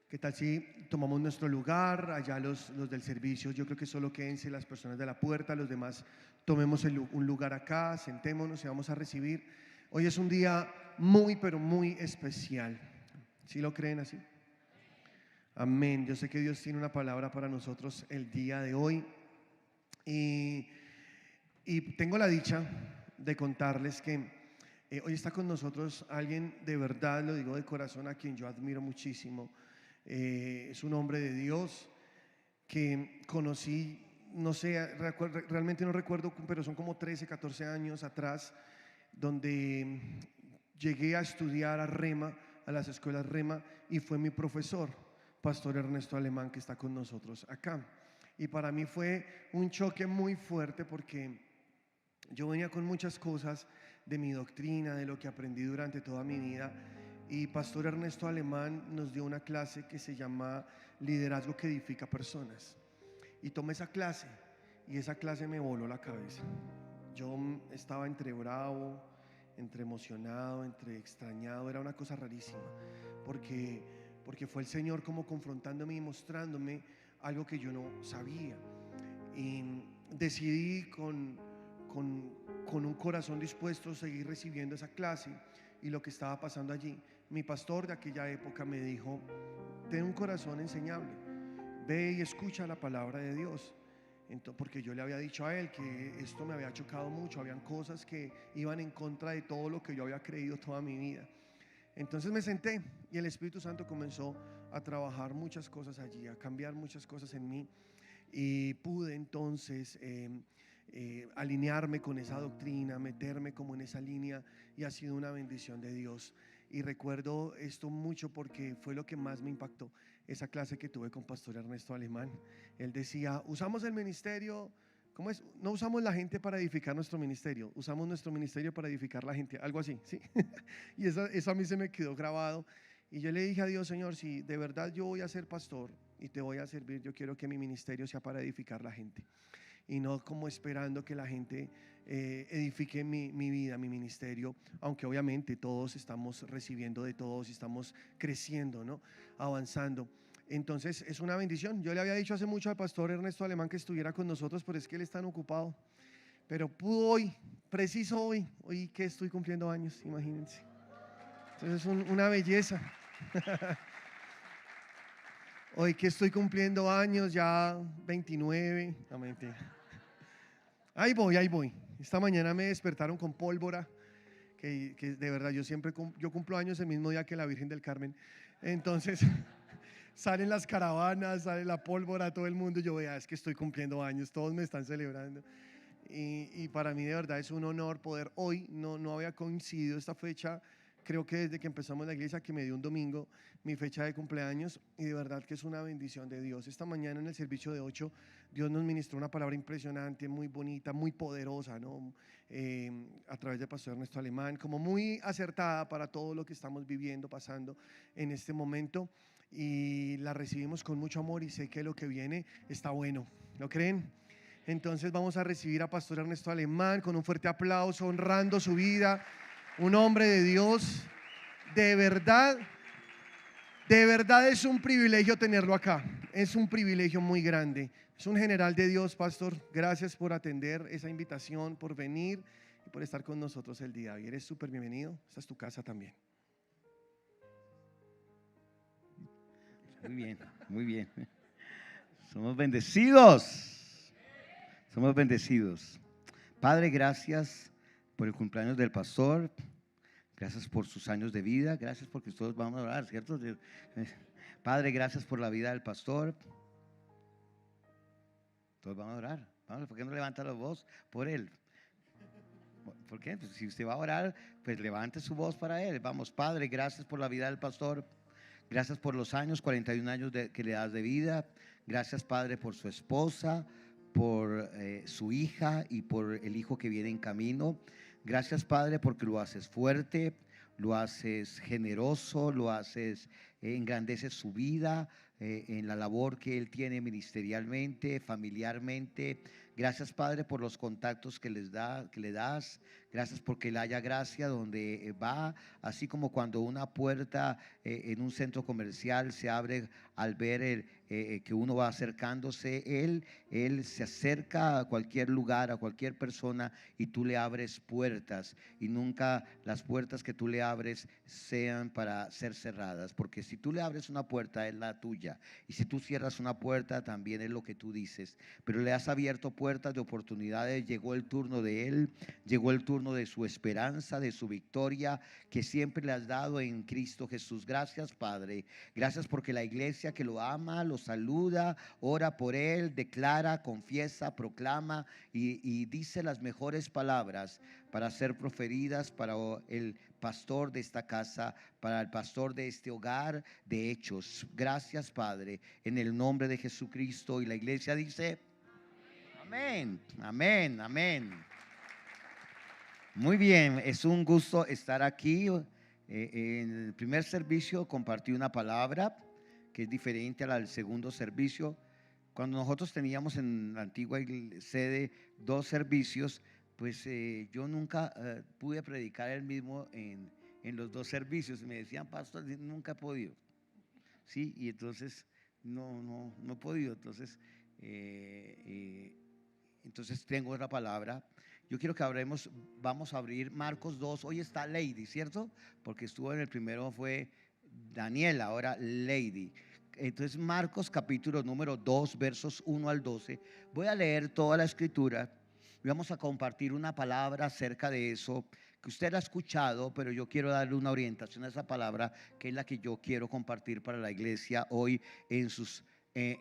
¿Qué tal si tomamos nuestro lugar? Allá los del servicio, yo creo que solo quédense las personas de la puerta, los demás tomemos un lugar acá, sentémonos y vamos a recibir. Hoy es un día muy, pero muy especial. ¿Sí lo creen así? Amén. Yo sé que Dios tiene una palabra para nosotros el día de hoy. Y, y tengo la dicha de contarles que hoy está con nosotros alguien de verdad, lo digo de corazón, a quien yo admiro muchísimo. Es un hombre de Dios que conocí, no sé, realmente no recuerdo, pero son como 13, 14 años atrás, donde llegué a estudiar a Rema, a las escuelas Rema, y fue mi profesor, Pastor Ernesto Alemán, que está con nosotros acá. Y para mí fue un choque muy fuerte porque yo venía con muchas cosas de mi doctrina, de lo que aprendí durante toda mi vida. Y Pastor Ernesto Alemán nos dio una clase que se llama Liderazgo que edifica personas. Y tomé esa clase y esa clase me voló la cabeza. Yo estaba entre bravo, entre emocionado, entre extrañado. Era una cosa rarísima porque fue el Señor como confrontándome y mostrándome algo que yo no sabía. Y decidí con un corazón dispuesto a seguir recibiendo esa clase y lo que estaba pasando allí. Mi pastor de aquella época me dijo: ten un corazón enseñable, ve y escucha la palabra de Dios. Entonces, porque yo le había dicho a él que esto me había chocado mucho, habían cosas que iban en contra de todo lo que yo había creído toda mi vida. Entonces me senté y el Espíritu Santo comenzó a trabajar muchas cosas allí, a cambiar muchas cosas en mí, y pude entonces alinearme con esa doctrina, meterme como en esa línea, y ha sido una bendición de Dios. Y recuerdo esto mucho porque fue lo que más me impactó, esa clase que tuve con Pastor Ernesto Alemán. Él decía: usamos el ministerio, ¿cómo es? No usamos la gente para edificar nuestro ministerio, usamos nuestro ministerio para edificar la gente, algo así, ¿sí? Y eso a mí se me quedó grabado. Y yo le dije a Dios: Señor, si de verdad yo voy a ser pastor y te voy a servir, yo quiero que mi ministerio sea para edificar la gente y no como esperando que la gente edifique mi vida, mi ministerio, aunque obviamente todos estamos recibiendo de todos y estamos creciendo, ¿no? Avanzando. Entonces es una bendición. Yo le había dicho hace mucho al pastor Ernesto Alemán que estuviera con nosotros, pero es que él está ocupado. Pero pudo hoy, preciso hoy que estoy cumpliendo años, imagínense. Entonces es una belleza. Hoy que estoy cumpliendo años, ya 29, no mentira. Ahí voy. Esta mañana me despertaron con pólvora, que de verdad yo cumplo años el mismo día que la Virgen del Carmen. Entonces salen las caravanas, sale la pólvora, todo el mundo. Yo vea, es que estoy cumpliendo años, todos me están celebrando. Y para mí de verdad es un honor poder hoy, no había coincidido esta fecha, creo que desde que empezamos la iglesia, que me dio un domingo, mi fecha de cumpleaños, y de verdad que es una bendición de Dios. Esta mañana en el servicio de 8, Dios nos ministró una palabra impresionante, muy bonita, muy poderosa, ¿no? A través del pastor Ernesto Alemán, como muy acertada para todo lo que estamos viviendo, pasando en este momento, y la recibimos con mucho amor y sé que lo que viene está bueno. ¿Lo creen? Entonces vamos a recibir a Pastor Ernesto Alemán con un fuerte aplauso, honrando su vida, un hombre de Dios. De verdad es un privilegio tenerlo acá, es un privilegio muy grande. Es un general de Dios, pastor. Gracias por atender esa invitación, por venir y por estar con nosotros el día de hoy. Eres súper bienvenido, esta es tu casa también. Muy bien, muy bien. Somos bendecidos. Somos bendecidos. Padre, gracias por el cumpleaños del pastor. Gracias por sus años de vida. Gracias porque todos vamos a orar, ¿cierto? Padre, gracias por la vida del pastor. Todos vamos a orar. Vamos, ¿por qué no levanta la voz por él? ¿Por qué? Pues si usted va a orar, pues levante su voz para él. Vamos, Padre, gracias por la vida del pastor. Gracias por los años, 41 años que le das de vida. Gracias, Padre, por su esposa, por su hija y por el hijo que viene en camino. Gracias, Padre, porque lo haces fuerte, lo haces generoso, lo haces, engrandeces su vida, en la labor que él tiene ministerialmente, familiarmente. Gracias, Padre, por los contactos que le das. Gracias porque él haya gracia donde va, así como cuando una puerta en un centro comercial se abre al ver que uno va acercándose. Él se acerca a cualquier lugar, a cualquier persona, y tú le abres puertas, y nunca las puertas que tú le abres sean para ser cerradas, porque si tú le abres una puerta es la tuya, y si tú cierras una puerta también es lo que tú dices, pero le has abierto puertas de oportunidades. Llegó el turno de él, llegó el turno de su esperanza, de su victoria que siempre le has dado en Cristo Jesús. Gracias, Padre. Gracias porque la iglesia que lo ama, lo saluda, ora por él, declara, confiesa, proclama y dice las mejores palabras para ser proferidas para el pastor de esta casa, para el pastor de este hogar de Hechos. Gracias, Padre, en el nombre de Jesucristo. Y la iglesia dice: amén, amén, amén. Muy bien, es un gusto estar aquí. En el primer servicio compartí una palabra que es diferente a la del segundo servicio. Cuando nosotros teníamos en la antigua sede 2 servicios, pues yo nunca pude predicar el mismo en los 2 servicios. Me decían: pastor, nunca he podido. Sí, y entonces no he podido. Entonces tengo otra palabra. Yo quiero que vamos a abrir Marcos 2. Hoy está Lady, ¿cierto? Porque estuvo en el primero, fue Daniela, ahora Lady. Entonces Marcos capítulo número 2, versos 1 al 12. Voy a leer toda la escritura y vamos a compartir una palabra acerca de eso que usted ha escuchado, pero yo quiero darle una orientación a esa palabra, que es la que yo quiero compartir para la iglesia hoy en sus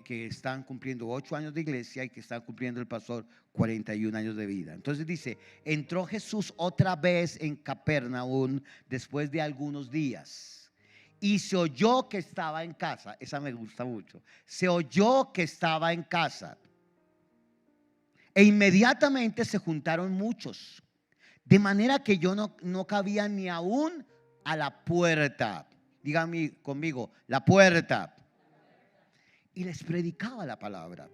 que están cumpliendo 8 años de iglesia y que están cumpliendo el pastor 41 años de vida. Entonces dice: entró Jesús otra vez en Capernaum después de algunos días, y se oyó que estaba en casa. Esa me gusta mucho. Se oyó que estaba en casa, e inmediatamente se juntaron muchos, de manera que yo no cabía ni aún a la puerta. Dígame conmigo: la puerta. Y les predicaba la palabra.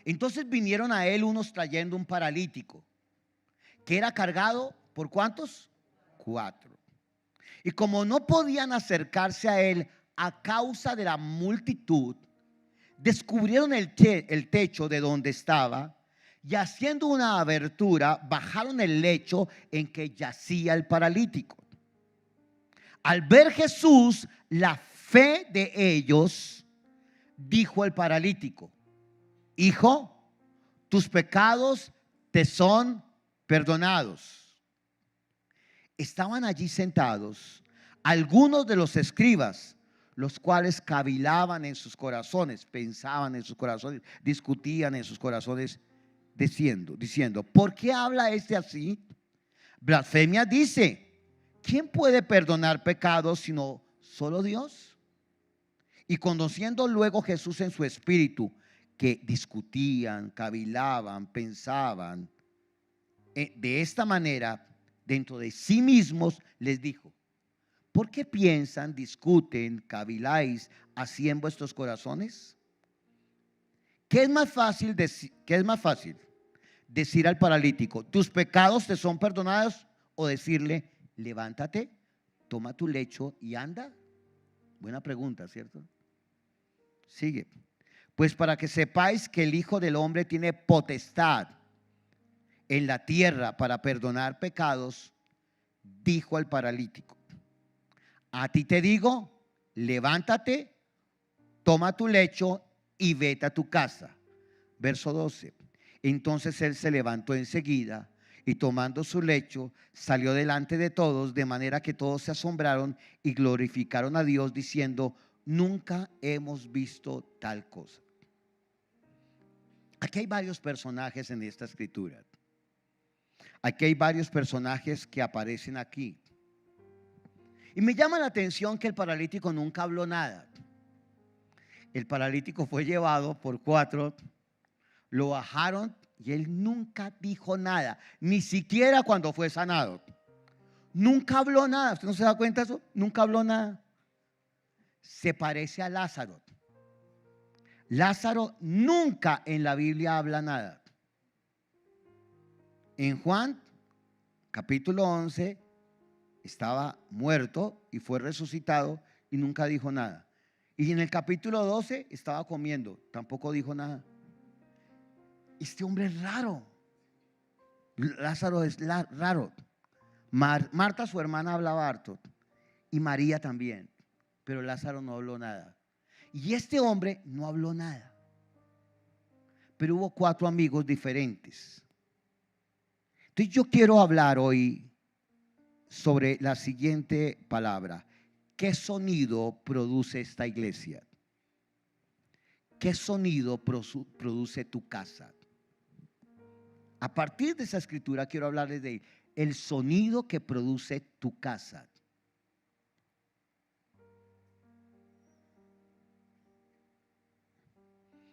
Entonces vinieron a él unos trayendo un paralítico, que era cargado ¿por cuántos? 4. Y como no podían acercarse a él a causa de la multitud, descubrieron el techo de donde estaba, y haciendo una abertura bajaron el lecho en que yacía el paralítico. Al ver Jesús la fe de ellos, dijo el paralítico: hijo, tus pecados te son perdonados. Estaban allí sentados algunos de los escribas, los cuales cavilaban en sus corazones, pensaban en sus corazones, discutían en sus corazones, diciendo: ¿por qué habla este así? Blasfemia dice. ¿Quién puede perdonar pecados sino solo Dios? Y conociendo luego Jesús en su espíritu que discutían, cavilaban, pensaban de esta manera dentro de sí mismos, les dijo: ¿por qué piensan, discuten, caviláis así en vuestros corazones? ¿Qué es más fácil decir al paralítico: tus pecados te son perdonados, o decirle: levántate, toma tu lecho y anda? Buena pregunta, ¿cierto? Sigue. Pues para que sepáis que el Hijo del Hombre tiene potestad en la tierra para perdonar pecados, dijo al paralítico: a ti te digo, levántate, toma tu lecho y vete a tu casa. Verso 12. Entonces él se levantó enseguida y tomando su lecho salió delante de todos, de manera que todos se asombraron y glorificaron a Dios diciendo: nunca hemos visto tal cosa. Aquí hay varios personajes en esta escritura. Aquí hay varios personajes que aparecen aquí. Y me llama la atención que el paralítico nunca habló nada. El paralítico fue llevado por 4, lo bajaron y él nunca dijo nada, ni siquiera cuando fue sanado. Nunca habló nada. ¿Usted no se da cuenta de eso? Nunca habló nada. se parece a Lázaro. Lázaro nunca en la Biblia habla nada. En Juan capítulo 11 estaba muerto y fue resucitado y nunca dijo nada. Y en el capítulo 12 estaba comiendo, tampoco dijo nada. Este hombre es raro. Lázaro es raro. Marta, su hermana, hablaba harto, y María también, pero Lázaro no habló nada. Y este hombre no habló nada. Pero hubo 4 amigos diferentes. Entonces yo quiero hablar hoy sobre la siguiente palabra. ¿Qué sonido produce esta iglesia? ¿Qué sonido produce tu casa? A partir de esa escritura quiero hablarles de el sonido que produce tu casa.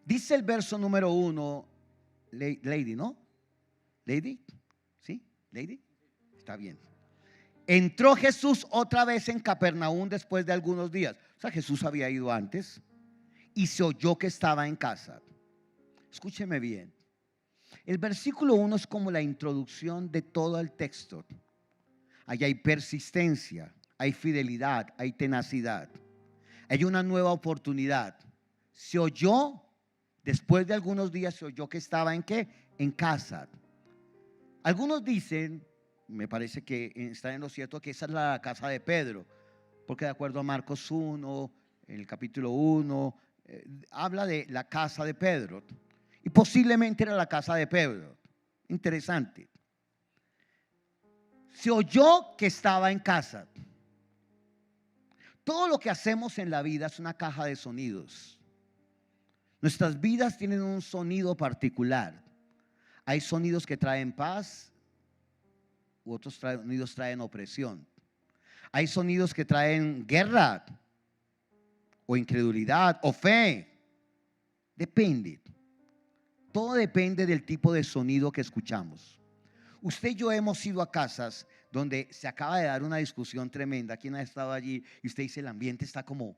Dice el verso número 1, Lady, ¿no? Lady, ¿sí? Lady, está bien. Entró Jesús otra vez en Capernaum después de algunos días. O sea, Jesús había ido antes y se oyó que estaba en casa. Escúcheme bien. El versículo 1 es como la introducción de todo el texto. Allí hay persistencia, hay fidelidad, hay tenacidad, hay una nueva oportunidad. Se oyó, después de algunos días se oyó que estaba ¿en qué? En casa. Algunos dicen, me parece que está en lo cierto, que esa es la casa de Pedro, porque de acuerdo a Marcos 1, en el capítulo 1, habla de la casa de Pedro. Y posiblemente era la casa de Pedro. Interesante. Se oyó que estaba en casa. Todo lo que hacemos en la vida es una caja de sonidos. Nuestras vidas tienen un sonido particular. Hay sonidos que traen paz, u otros sonidos traen opresión. Hay sonidos que traen guerra, o incredulidad, o fe. Depende. Todo depende del tipo de sonido que escuchamos. Usted y yo hemos ido a casas donde se acaba de dar una discusión tremenda. ¿Quién ha estado allí? Y usted dice, el ambiente está como...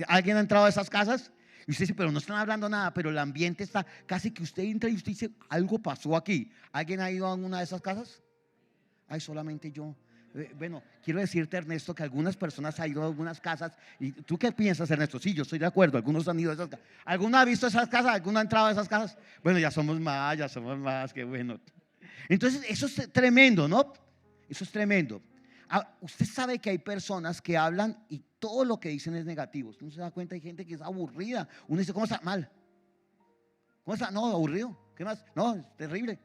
¿Alguien ha entrado a esas casas? Y usted dice, pero no están hablando nada, pero el ambiente está casi que usted entra y usted dice, algo pasó aquí. ¿Alguien ha ido a una de esas casas? Ay, solamente yo. Bueno, quiero decirte, Ernesto, que algunas personas han ido a algunas casas. ¿Y tú qué piensas, Ernesto? Sí, yo estoy de acuerdo. Algunos han ido a esas casas. ¿Alguno ha visto esas casas? ¿Alguno ha entrado a esas casas? Bueno, ya somos más, qué bueno. Entonces, eso es tremendo, ¿no? Eso es tremendo. Usted sabe que hay personas que hablan y todo lo que dicen es negativo. Usted no se da cuenta, hay gente que es aburrida. Uno dice, ¿cómo está? Mal. ¿Cómo está? No, aburrido. ¿Qué más? No, es terrible.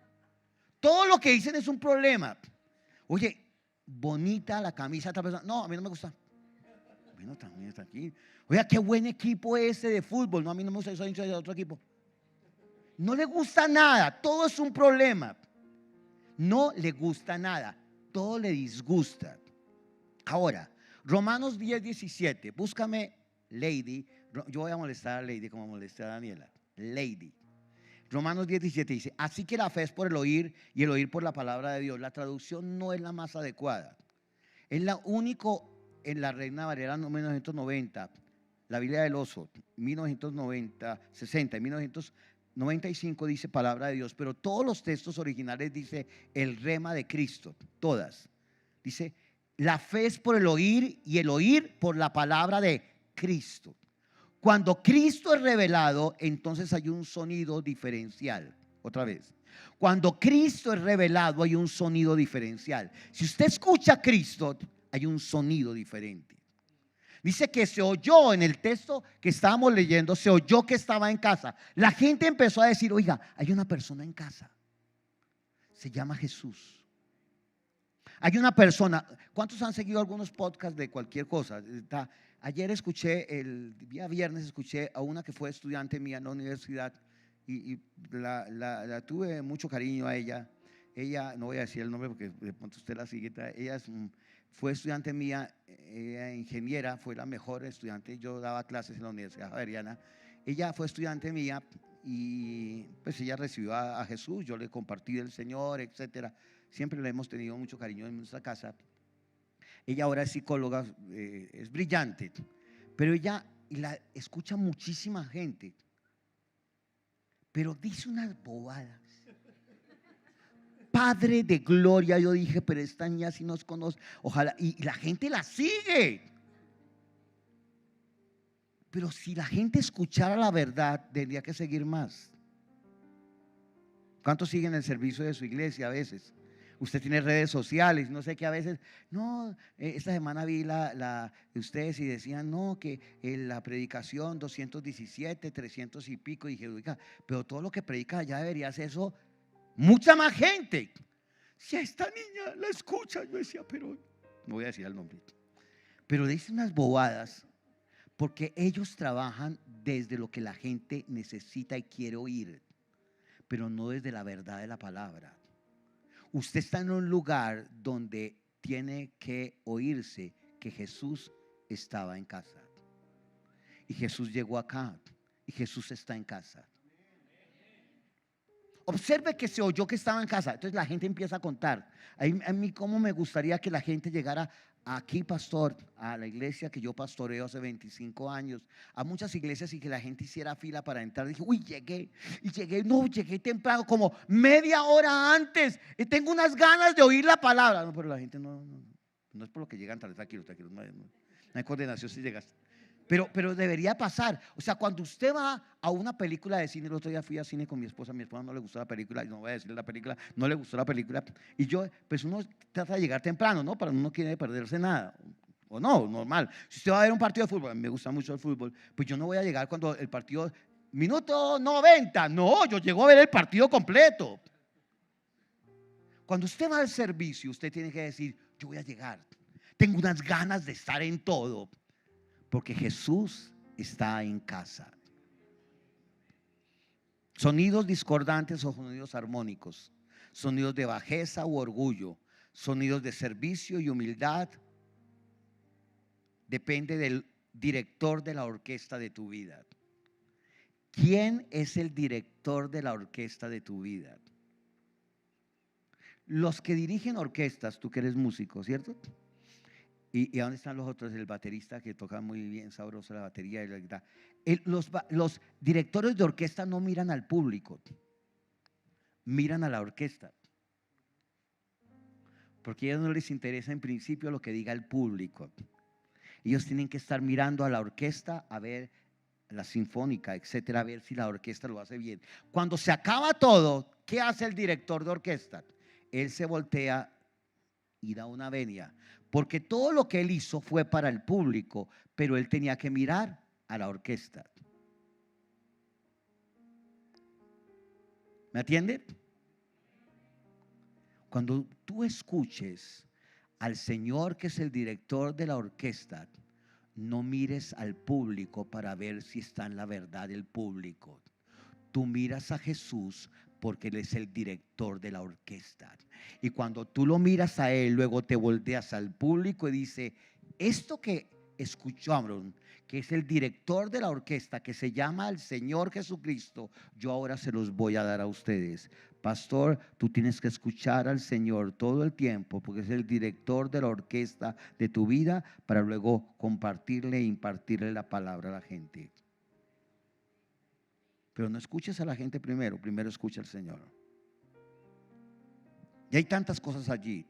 Todo lo que dicen es un problema. Oye, bonita la camisa de otra persona. No, a mí no me gusta. Bueno, también está aquí. Oiga, qué buen equipo ese de fútbol. No, a mí no me gusta, soy hincha de otro equipo. No le gusta nada. Todo es un problema. No le gusta nada. Todo le disgusta. Ahora, Romanos 10:17. Búscame, Lady. Yo voy a molestar a Lady como molesté a Daniela. Lady. Romanos 10:17 dice, así que la fe es por el oír y el oír por la palabra de Dios. La traducción no es la más adecuada. Es la único en la Reina Valera 1990, la Biblia del Oso, 1990, 60 y 1995 dice palabra de Dios, pero todos los textos originales dice el rema de Cristo, todas. Dice, la fe es por el oír y el oír por la palabra de Cristo. Cuando Cristo es revelado, entonces hay un sonido diferencial. Otra vez. Cuando Cristo es revelado, hay un sonido diferencial. Si usted escucha a Cristo, hay un sonido diferente. Dice que se oyó en el texto que estábamos leyendo, se oyó que estaba en casa. La gente empezó a decir, oiga, hay una persona en casa. Se llama Jesús. Hay una persona. ¿Cuántos han seguido algunos podcasts de cualquier cosa? Ayer escuché, el día viernes escuché a una que fue estudiante mía en la universidad y la tuve mucho cariño a ella. Ella, no voy a decir el nombre porque de pronto usted la sigue. Ella fue estudiante mía, ingeniera, fue la mejor estudiante. Yo daba clases en la Universidad Javeriana. Ella fue estudiante mía y pues ella recibió a Jesús. Yo le compartí del Señor, etcétera. Siempre le hemos tenido mucho cariño en nuestra casa. Ella ahora es psicóloga, es brillante. Pero ella la escucha muchísima gente, pero dice unas bobadas. Padre de gloria, yo dije, pero esta niña sí nos conoce, ojalá, y la gente la sigue. Pero si la gente escuchara la verdad, tendría que seguir más. ¿Cuántos siguen el servicio de su iglesia a veces? Usted tiene redes sociales, no sé qué a veces, no, esta semana vi ustedes y decían, no, que la predicación 217, 300 y pico, y dije, oiga, pero todo lo que predica ya debería ser eso, mucha más gente. Si a esta niña la escucha, yo decía, pero, no voy a decir el nombre, pero dice unas bobadas, porque ellos trabajan desde lo que la gente necesita y quiere oír, pero no desde la verdad de la palabra. Usted está en un lugar donde tiene que oírse que Jesús estaba en casa. Y Jesús llegó acá. Y Jesús está en casa. Observe que se oyó que estaba en casa. Entonces la gente empieza a contar. A mí cómo me gustaría que la gente llegara aquí, pastor, a la iglesia que yo pastoreo hace 25 años, a muchas iglesias, y que la gente hiciera fila para entrar. Dije, uy, llegué temprano, como media hora antes, y tengo unas ganas de oír la palabra. No, pero la gente no es por lo que llegan tarde, tranquilos, no hay condenación si llegas. Pero debería pasar. O sea, cuando usted va a una película de cine, el otro día fui a cine con mi esposa no le gustó la película, y no voy a decirle la película, no le gustó la película, y yo, pues uno trata de llegar temprano, ¿no? Para uno no quiere perderse nada, o no, normal. Si usted va a ver un partido de fútbol, a mí me gusta mucho el fútbol, pues yo no voy a llegar cuando el partido, minuto 90, no, yo llego a ver el partido completo. Cuando usted va al servicio, usted tiene que decir, yo voy a llegar, tengo unas ganas de estar en todo, porque Jesús está en casa. Sonidos discordantes o sonidos armónicos, sonidos de bajeza u orgullo, sonidos de servicio y humildad, depende del director de la orquesta de tu vida. ¿Quién es el director de la orquesta de tu vida? Los que dirigen orquestas, tú que eres músico, ¿cierto? ¿Y a dónde están los otros? El baterista que toca muy bien, sabroso la batería y la guitarra. Los directores de orquesta no miran al público, miran a la orquesta, porque a ellos no les interesa en principio lo que diga el público. Ellos tienen que estar mirando a la orquesta, a ver la sinfónica, etcétera, a ver si la orquesta lo hace bien. Cuando se acaba todo, ¿qué hace el director de orquesta? Él se voltea y da una venia, porque todo lo que él hizo fue para el público, pero él tenía que mirar a la orquesta. ¿Me atiende? Cuando tú escuches al Señor, que es el director de la orquesta, no mires al público para ver si está en la verdad el público. Tú miras a Jesús porque Él es el director de la orquesta. Y cuando tú lo miras a Él, luego te volteas al público y dice, esto que escucharon, que es el director de la orquesta, que se llama el Señor Jesucristo, yo ahora se los voy a dar a ustedes. Pastor, tú tienes que escuchar al Señor todo el tiempo, porque es el director de la orquesta de tu vida, para luego compartirle e impartirle la palabra a la gente. Pero no escuches a la gente primero escucha al Señor. Y hay tantas cosas allí.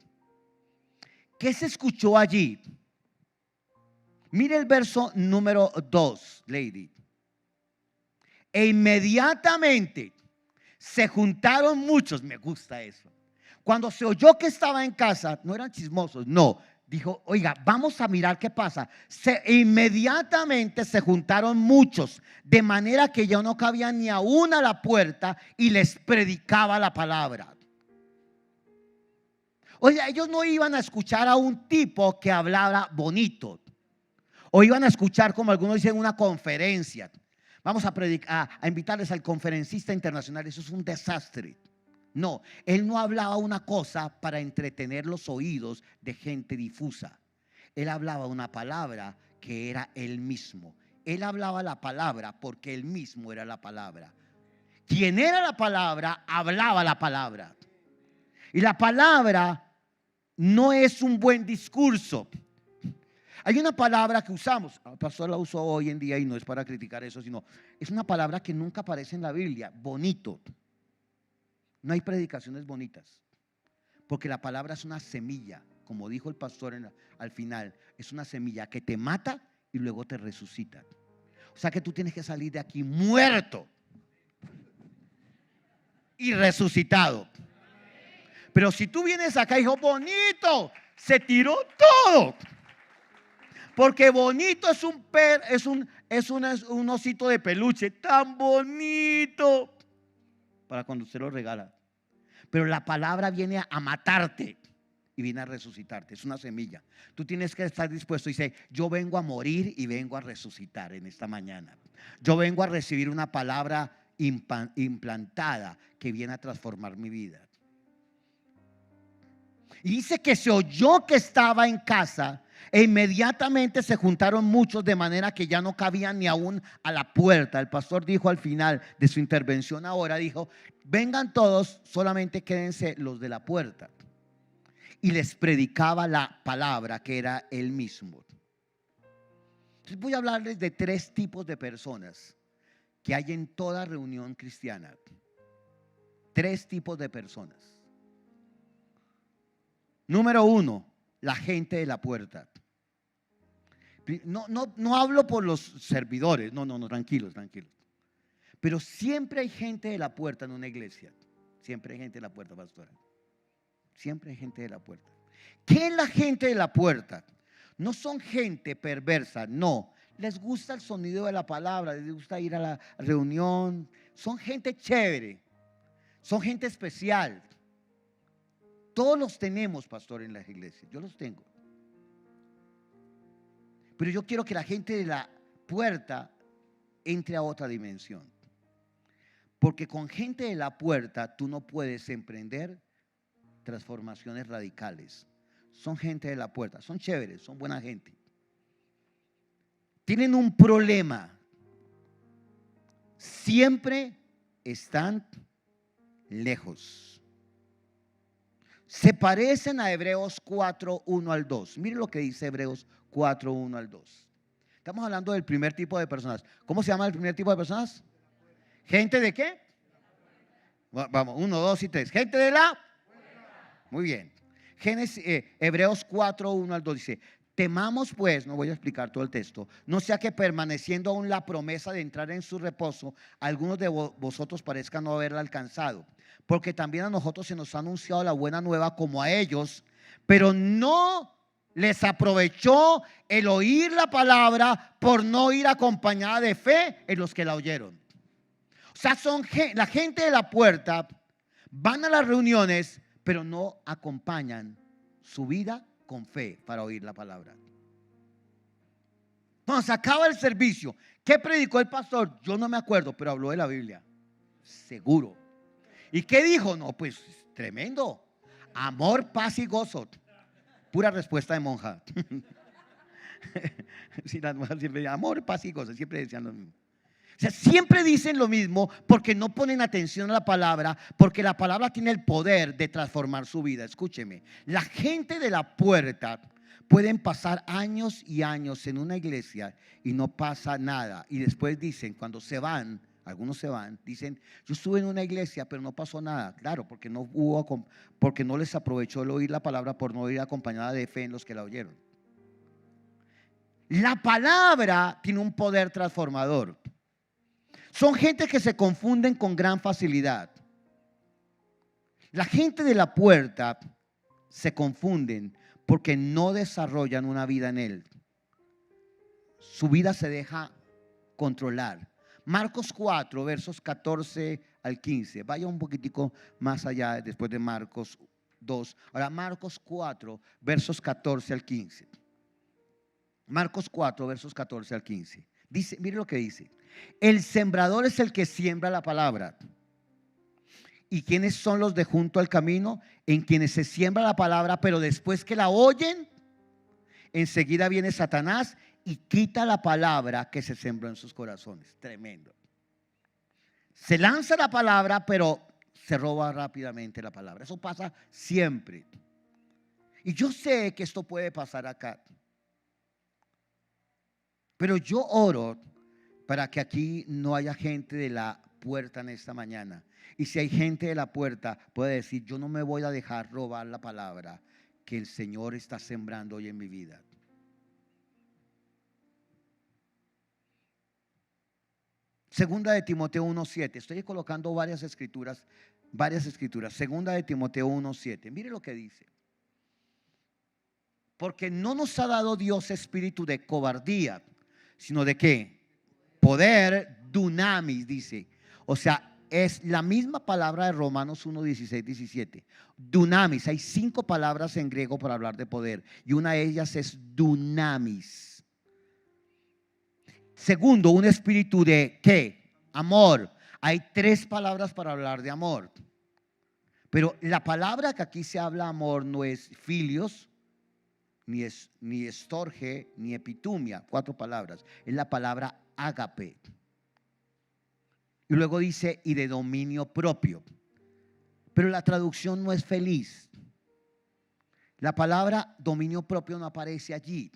¿Qué se escuchó allí? Mire el verso número 2, lady. E inmediatamente se juntaron muchos. Me gusta eso. Cuando se oyó que estaba en casa, no eran chismosos, no. Dijo, oiga, vamos a mirar qué pasa. Inmediatamente se juntaron muchos, de manera que ya no cabía ni aún a la puerta, y les predicaba la palabra. Oiga, ellos no iban a escuchar a un tipo que hablara bonito, o iban a escuchar, como algunos dicen, una conferencia. Vamos a predicar, a invitarles al conferencista internacional. Eso es un desastre. No, él no hablaba una cosa para entretener los oídos de gente difusa. Él hablaba una palabra que era él mismo. Él hablaba la palabra porque él mismo era la palabra. Quien era la palabra, hablaba la palabra. Y la palabra no es un buen discurso. Hay una palabra que usamos, el pastor la usó hoy en día y no es para criticar eso, sino es una palabra que nunca aparece en la Biblia, bonito. No hay predicaciones bonitas, porque la palabra es una semilla, como dijo el pastor al final, es una semilla que te mata y luego te resucita. O sea que tú tienes que salir de aquí muerto y resucitado. Pero si tú vienes acá y dijo bonito, se tiró todo. Porque bonito es un osito de peluche tan bonito para cuando usted lo regala. Pero la palabra viene a matarte y viene a resucitarte. Es una semilla. Tú tienes que estar dispuesto y decir, yo vengo a morir y vengo a resucitar en esta mañana. Yo vengo a recibir una palabra implantada que viene a transformar mi vida. Y dice que se oyó que estaba en casa e inmediatamente se juntaron muchos de manera que ya no cabían ni aún a la puerta. El pastor dijo al final de su intervención ahora, dijo, vengan todos, solamente quédense los de la puerta. Y les predicaba la palabra que era él mismo. Entonces voy a hablarles de 3 tipos de personas que hay en toda reunión cristiana. 3 tipos de personas. Número 1, la gente de la puerta. No hablo por los servidores, no, tranquilos. Pero siempre hay gente de la puerta en una iglesia. Siempre hay gente de la puerta, pastora. Siempre hay gente de la puerta. ¿Qué es la gente de la puerta? No son gente perversa, no. Les gusta el sonido de la palabra, les gusta ir a la reunión. Son gente chévere, son gente especial. Todos los tenemos, pastor, en las iglesias. Yo los tengo. Pero yo quiero que la gente de la puerta entre a otra dimensión. Porque con gente de la puerta tú no puedes emprender transformaciones radicales. Son gente de la puerta, son chéveres, son buena gente. Tienen un problema. Siempre están lejos. Se parecen a Hebreos 4, 1 al 2. Mire lo que dice Hebreos 4, 1 al 2. Estamos hablando del primer tipo de personas. ¿Cómo se llama el primer tipo de personas? ¿Gente de qué? Vamos, 1, 2 y 3. Gente de la. Muy bien. Hebreos 4, 1 al 2 dice, temamos pues, no voy a explicar todo el texto, no sea que permaneciendo aún la promesa de entrar en su reposo, algunos de vosotros parezcan no haberla alcanzado. Porque también a nosotros se nos ha anunciado la buena nueva como a ellos, pero no les aprovechó el oír la palabra por no ir acompañada de fe en los que la oyeron. O sea, son la gente de la puerta, van a las reuniones, pero no acompañan su vida con fe para oír la palabra. Cuando se acaba el servicio, ¿qué predicó el pastor? Yo no me acuerdo, pero habló de la Biblia. Seguro. ¿Y qué dijo? No, pues tremendo. Amor, paz y gozo. Pura respuesta de monja. Sí, las monjas siempre decían amor, paz y gozo. Siempre decían lo mismo. O sea, siempre dicen lo mismo porque no ponen atención a la palabra, porque la palabra tiene el poder de transformar su vida. Escúcheme, la gente de la puerta pueden pasar años y años en una iglesia y no pasa nada. Y después dicen, cuando se van, algunos se van, dicen, yo estuve en una iglesia pero no pasó nada. Claro, porque no les aprovechó el oír la palabra por no ir acompañada de fe en los que la oyeron. La palabra tiene un poder transformador. Son gente que se confunden con gran facilidad. La gente de la puerta se confunden porque no desarrollan una vida en él. Su vida se deja controlar. Marcos 4, versos 14 al 15. Vaya un poquitico más allá después de Marcos 2. Ahora Marcos 4, versos 14 al 15. Marcos 4, versos 14 al 15. Dice, mire lo que dice. El sembrador es el que siembra la palabra. ¿Y quiénes son los de junto al camino? En quienes se siembra la palabra, pero después que la oyen, enseguida viene Satanás y quita la palabra que se sembró en sus corazones. Tremendo. Se lanza la palabra, pero se roba rápidamente la palabra. Eso pasa siempre. Y yo sé que esto puede pasar acá. Pero yo oro para que aquí no haya gente de la puerta en esta mañana. Y si hay gente de la puerta, puede decir, yo no me voy a dejar robar la palabra que el Señor está sembrando hoy en mi vida. Segunda de Timoteo 1:7. Estoy colocando varias escrituras. Segunda de Timoteo 1:7. Mire lo que dice. Porque no nos ha dado Dios espíritu de cobardía, sino de ¿qué? Poder, dunamis, dice. O sea, es la misma palabra de Romanos 1:16-17. Dunamis. Hay 5 palabras en griego para hablar de poder, y una de ellas es dunamis. Segundo, un espíritu de ¿qué? Amor. Hay 3 palabras para hablar de amor. Pero la palabra que aquí se habla amor no es filios, ni estorge, ni epitumia. 4 palabras. Es la palabra ágape. Y luego dice, y de dominio propio. Pero la traducción no es feliz. La palabra dominio propio no aparece allí.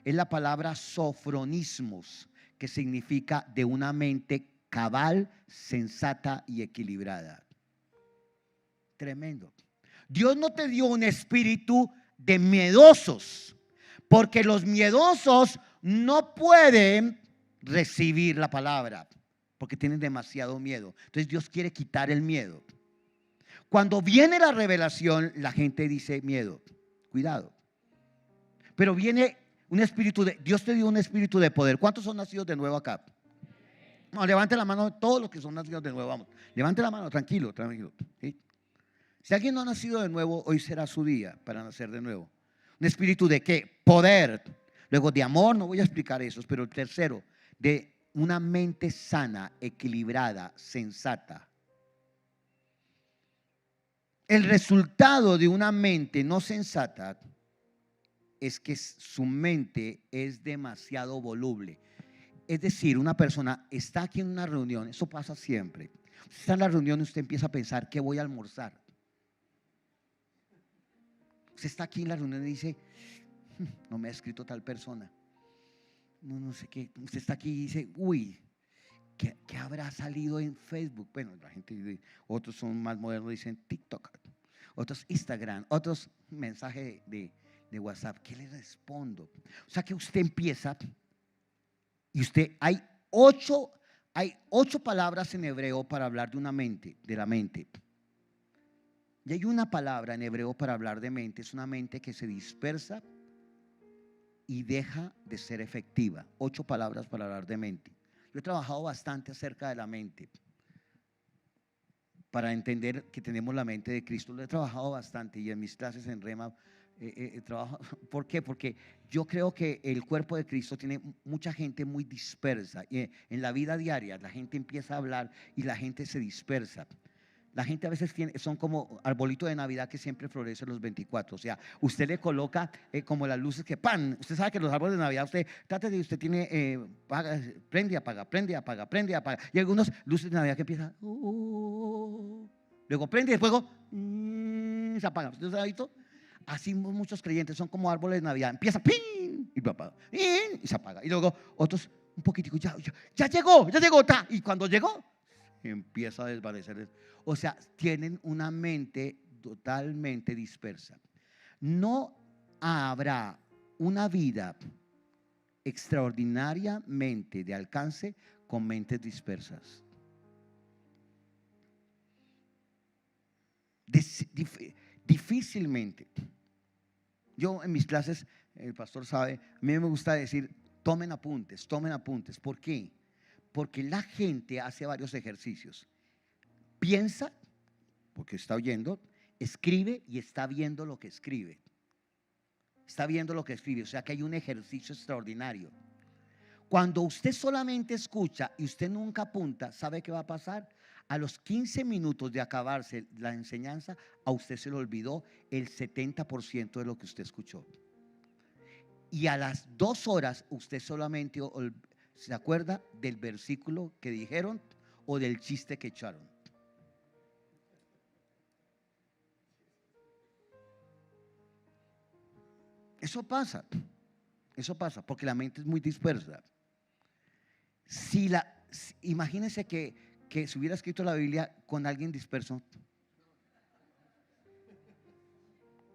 Es la palabra sofronismos, que significa de una mente cabal, sensata y equilibrada. Tremendo. Dios no te dio un espíritu de miedosos, porque los miedosos no pueden recibir la palabra, porque tienen demasiado miedo. Entonces Dios quiere quitar el miedo. Cuando viene la revelación, la gente dice miedo, cuidado. Pero viene un espíritu de, Dios te dio un espíritu de poder. ¿Cuántos son nacidos de nuevo acá? No, levante la mano todos los que son nacidos de nuevo, vamos. Levante la mano, tranquilo, tranquilo. ¿Sí? Si alguien no ha nacido de nuevo, hoy será su día para nacer de nuevo. Un espíritu de ¿qué? Poder. Luego de amor, no voy a explicar eso, pero el tercero, de una mente sana, equilibrada, sensata. El resultado de una mente no sensata es que su mente es demasiado voluble. Es decir, una persona está aquí en una reunión, eso pasa siempre. Usted está en la reunión y usted empieza a pensar, ¿qué voy a almorzar? Usted está aquí en la reunión y dice, no me ha escrito tal persona. No sé qué. Usted está aquí y dice, uy, ¿qué habrá salido en Facebook? Bueno, la gente, otros son más modernos, dicen TikTok, otros Instagram, otros mensajes de WhatsApp. ¿Qué le respondo? O sea que usted empieza y usted, hay ocho palabras en hebreo para hablar de una mente, de la mente. Y hay una palabra en hebreo para hablar de mente, es una mente que se dispersa y deja de ser efectiva. 8 palabras para hablar de mente. Yo he trabajado bastante acerca de la mente para entender que tenemos la mente de Cristo. Lo he trabajado bastante y en mis clases en Rema trabajo. ¿Por qué? Porque yo creo que el cuerpo de Cristo tiene mucha gente muy dispersa y en la vida diaria la gente empieza a hablar y la gente se dispersa. La gente a veces son como arbolito de Navidad que siempre florece los 24. O sea, usted le coloca como las luces que ¡pan! Usted sabe que los árboles de Navidad, usted tiene, prende y apaga, prende y apaga, prende y apaga. Y algunos luces de Navidad que empiezan, luego prende y luego se apaga. ¿Usted sabe esto? Así muchos creyentes son como árboles de Navidad. Empieza ¡pin! Y apaga, ¡pin! Y se apaga. Y luego otros un poquitico, ya llegó, y cuando llegó, empieza a desvanecer. O sea, tienen una mente totalmente dispersa. No habrá una vida extraordinariamente de alcance con mentes dispersas. Difícilmente. Yo en mis clases, el pastor sabe, a mí me gusta decir, tomen apuntes. ¿Por qué? Porque la gente hace varios ejercicios. Piensa, porque está oyendo, escribe y está viendo lo que escribe. Está viendo lo que escribe, o sea que hay un ejercicio extraordinario. Cuando usted solamente escucha y usted nunca apunta, ¿sabe qué va a pasar? A los 15 minutos de acabarse la enseñanza, a usted se le olvidó el 70% de lo que usted escuchó. Y a las 2 horas usted solamente se acuerda del versículo que dijeron o del chiste que echaron. Eso pasa porque la mente es muy dispersa. Imagínense que se hubiera escrito la Biblia con alguien disperso.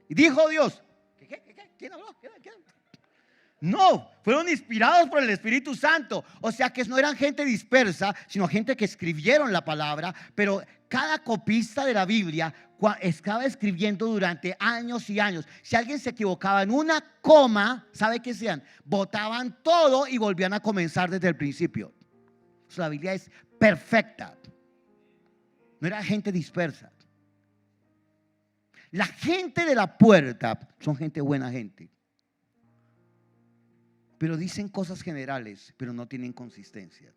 Y dijo Dios, ¿quién habló? ¿Quién? No, fueron inspirados por el Espíritu Santo. O sea que no eran gente dispersa, sino gente que escribieron la palabra. Pero cada copista de la Biblia estaba escribiendo durante años y años. Si alguien se equivocaba en una coma, ¿sabe qué hacían? Botaban todo y volvían a comenzar desde el principio. O sea, la Biblia es perfecta. No era gente dispersa. La gente de la puerta son gente buena gente, pero dicen cosas generales, pero no tienen consistencia.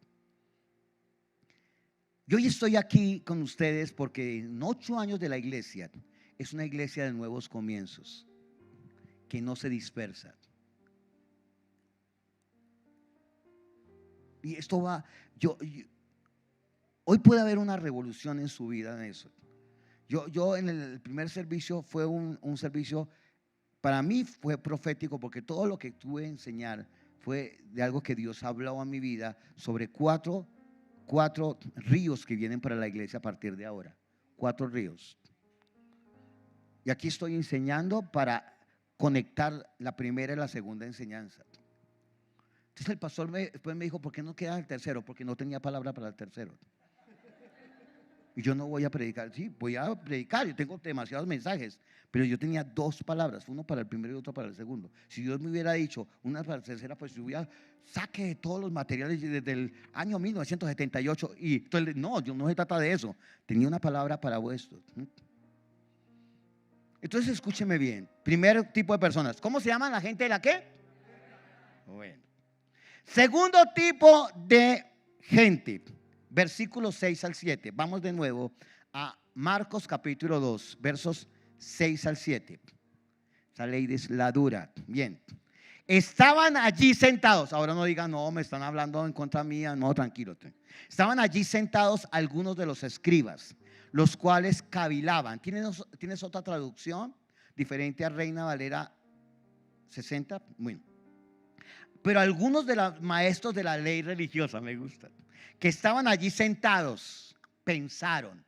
Yo hoy estoy aquí con ustedes porque en 8 años de la iglesia es una iglesia de nuevos comienzos, que no se dispersa. Y esto va, hoy puede haber una revolución en su vida en eso. Yo en el primer servicio fue un servicio, para mí fue profético, porque todo lo que tuve que enseñar fue de algo que Dios ha hablado a mi vida sobre cuatro ríos que vienen para la iglesia a partir de ahora. 4 ríos. Y aquí estoy enseñando para conectar la primera y la segunda enseñanza. Entonces el pastor después me dijo, ¿por qué no queda el tercero? Porque no tenía palabra para el tercero. Y yo no voy a predicar, sí, voy a predicar, yo tengo demasiados mensajes, pero yo tenía 2 palabras, uno para el primero y otro para el segundo. Si Dios me hubiera dicho una para la tercera, pues yo hubiera saque todos los materiales desde el año 1978 y entonces, no se trata de eso. Tenía una palabra para vuestros. Entonces escúcheme bien. Primer tipo de personas, ¿cómo se llaman la gente de la qué? Bueno. Segundo tipo de gente. Versículos 6 al 7. Vamos de nuevo a Marcos capítulo 2, versos 6 al 7. Esa ley es la dura. Bien. Estaban allí sentados. Ahora no digan, no, me están hablando en contra mía. No, tranquilo. Estaban allí sentados algunos de los escribas, los cuales cavilaban. ¿Tienes otra traducción diferente a Reina Valera 60? Bueno. Pero algunos de los maestros de la ley religiosa, me gustan, que estaban allí sentados, pensaron,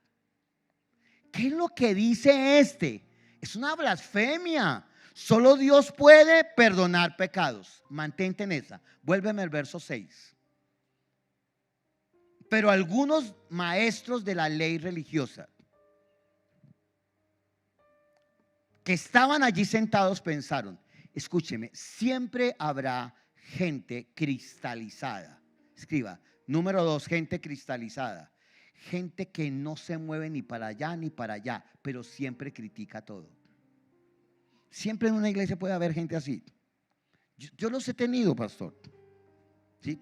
¿qué es lo que dice este? Es una blasfemia. Solo Dios puede perdonar pecados. Mantente en esa. Vuélveme al verso 6. Pero algunos maestros de la ley religiosa que estaban allí sentados pensaron, escúcheme, siempre habrá gente cristalizada. Escriba, número 2, gente cristalizada. Gente que no se mueve ni para allá ni para allá, pero siempre critica todo. Siempre en una iglesia puede haber gente así. Yo los he tenido, pastor. ¿Sí?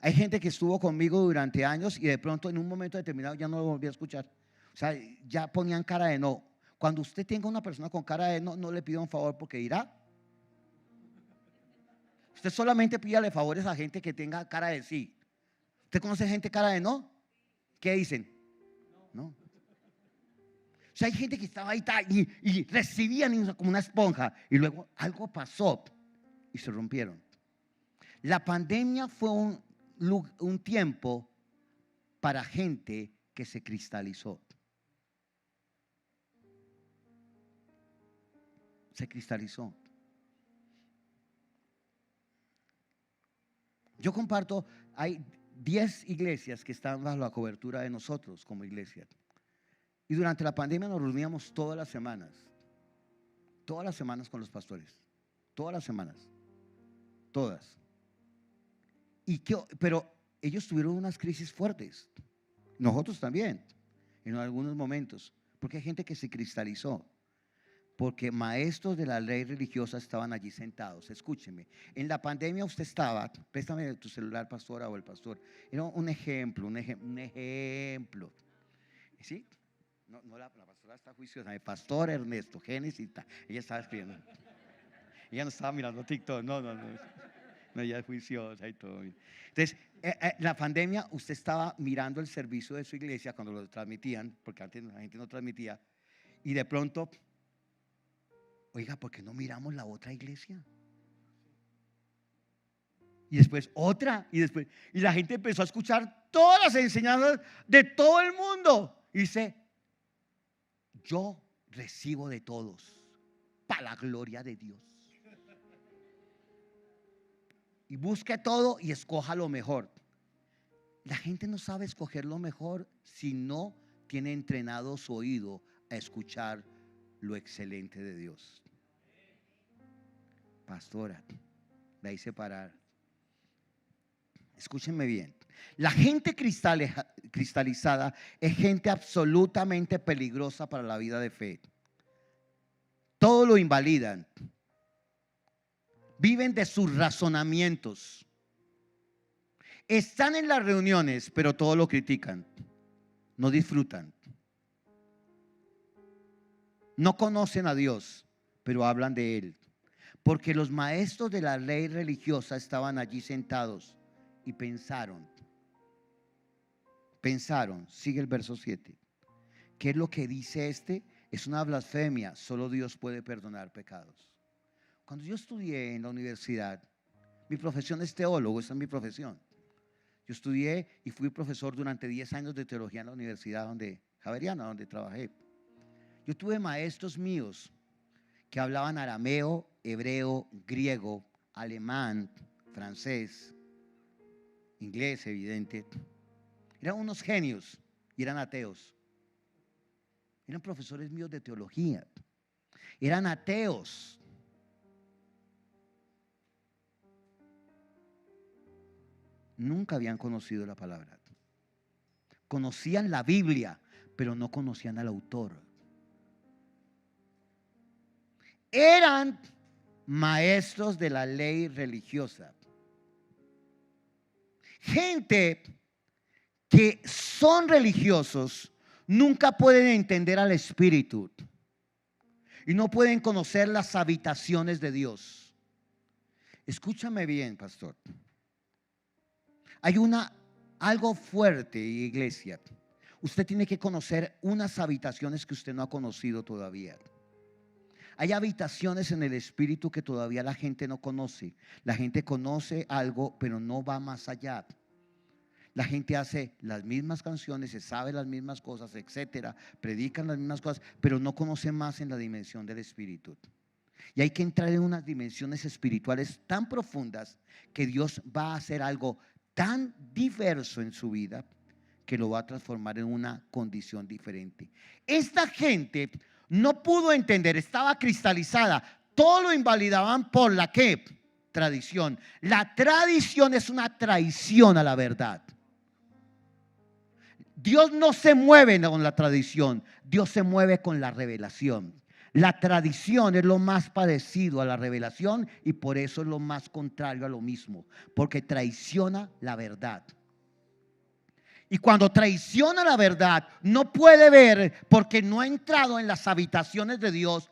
Hay gente que estuvo conmigo durante años y de pronto en un momento determinado ya no lo volví a escuchar. O sea, ya ponían cara de no. Cuando usted tenga una persona con cara de no, no le pida un favor porque dirá. Usted solamente pídale favores a gente que tenga cara de sí. ¿Usted conoce gente cara de no? ¿Qué dicen? No. O sea, hay gente que estaba ahí y recibían como una esponja y luego algo pasó y se rompieron. La pandemia fue un tiempo para gente que se cristalizó. Se cristalizó. Yo comparto, hay 10 iglesias que están bajo la cobertura de nosotros como iglesia. Y durante la pandemia nos reuníamos todas las semanas con los pastores, todas las semanas, todas. Pero ellos tuvieron unas crisis fuertes, nosotros también, en algunos momentos, porque hay gente que se cristalizó, porque maestros de la ley religiosa estaban allí sentados. Escúcheme, en la pandemia usted estaba, préstame tu celular, pastora o el pastor, era un ejemplo, ¿sí? No, la pastora está juiciosa. El pastor Ernesto, Génesis, ella estaba escribiendo. Ella no estaba mirando TikTok, no, ella es juiciosa y todo. Entonces, la pandemia, usted estaba mirando el servicio de su iglesia cuando lo transmitían, porque antes la gente no transmitía, y de pronto, oiga, ¿por qué no miramos la otra iglesia? y después otra, y después. Y la gente empezó a escuchar todas las enseñanzas de todo el mundo. Y dice, yo recibo de todos, para la gloria de Dios. Y busque todo y escoja lo mejor. La gente no sabe escoger lo mejor si no tiene entrenado su oído a escuchar lo excelente de Dios. Pastora, la hice parar. Escúchenme bien. La gente cristalizada es gente absolutamente peligrosa para la vida de fe. Todo lo invalidan. Viven de sus razonamientos. Están en las reuniones, pero todo lo critican. No disfrutan. No conocen a Dios, pero hablan de Él. Porque los maestros de la ley religiosa estaban allí sentados y pensaron, sigue el verso 7. ¿Qué es lo que dice este? Es una blasfemia, solo Dios puede perdonar pecados. Cuando yo estudié en la universidad, mi profesión es teólogo, esa es mi profesión. Yo estudié y fui profesor durante 10 años de teología en la universidad javeriana, donde trabajé. Yo tuve maestros míos que hablaban arameo, hebreo, griego, alemán, francés, inglés, evidente. Eran unos genios y eran ateos. Eran profesores míos de teología. Eran ateos. Nunca habían conocido la palabra. Conocían la Biblia, pero no conocían al autor. Eran maestros de la ley religiosa. Gente que son religiosos nunca pueden entender al Espíritu y no pueden conocer las habitaciones de Dios. Escúchame bien, pastor. Hay algo fuerte, iglesia. Usted tiene que conocer unas habitaciones que usted no ha conocido todavía. Hay habitaciones en el Espíritu que todavía la gente no conoce. La gente conoce algo, pero no va más allá. La gente hace las mismas canciones, se sabe las mismas cosas, etcétera, predican las mismas cosas, pero no conoce más en la dimensión del Espíritu. Y hay que entrar en unas dimensiones espirituales tan profundas que Dios va a hacer algo tan diverso en su vida que lo va a transformar en una condición diferente. Esta gente no pudo entender, estaba cristalizada, todo lo invalidaban por la ¿qué? Tradición. La tradición es una traición a la verdad. Dios no se mueve con la tradición, Dios se mueve con la revelación. La tradición es lo más parecido a la revelación y por eso es lo más contrario a lo mismo, porque traiciona la verdad. Y cuando traiciona la verdad, no puede ver, porque no ha entrado en las habitaciones de Dios,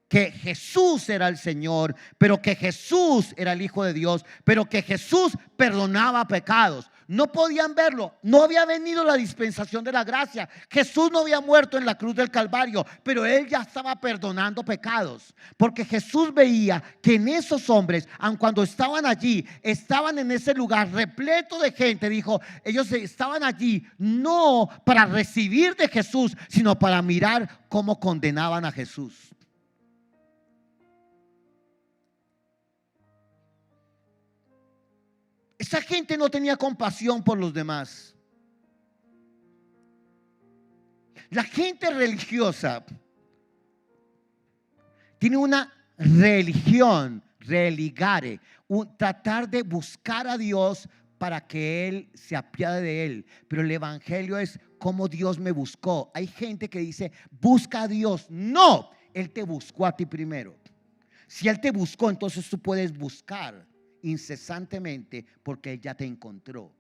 que Jesús era el Señor, pero que Jesús era el Hijo de Dios, pero que Jesús perdonaba pecados. No podían verlo, no había venido la dispensación de la gracia. Jesús no había muerto en la cruz del Calvario, pero Él ya estaba perdonando pecados. Porque Jesús veía que en esos hombres, aun cuando estaban allí, estaban en ese lugar repleto de gente. Dijo, ellos estaban allí no para recibir de Jesús, sino para mirar cómo condenaban a Jesús. Esa gente no tenía compasión por los demás. La gente religiosa tiene una religión, religare, tratar de buscar a Dios para que Él se apiade de él. Pero el evangelio es cómo Dios me buscó. Hay gente que dice, busca a Dios. No, Él te buscó a ti primero. Si Él te buscó, entonces tú puedes buscar incesantemente porque Él ya te encontró.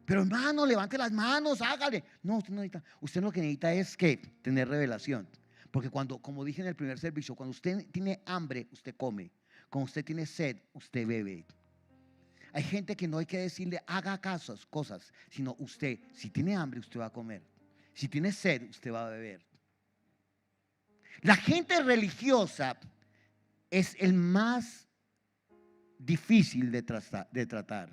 Pero hermano, levante las manos, hágale. No, usted no necesita. Usted lo que necesita es que tener revelación. Porque como dije en el primer servicio, cuando usted tiene hambre, usted come. Cuando usted tiene sed, usted bebe. Hay gente que no hay que decirle haga cosas, sino usted, si tiene hambre, usted va a comer. Si tiene sed, usted va a beber. La gente religiosa es el más difícil de tratar,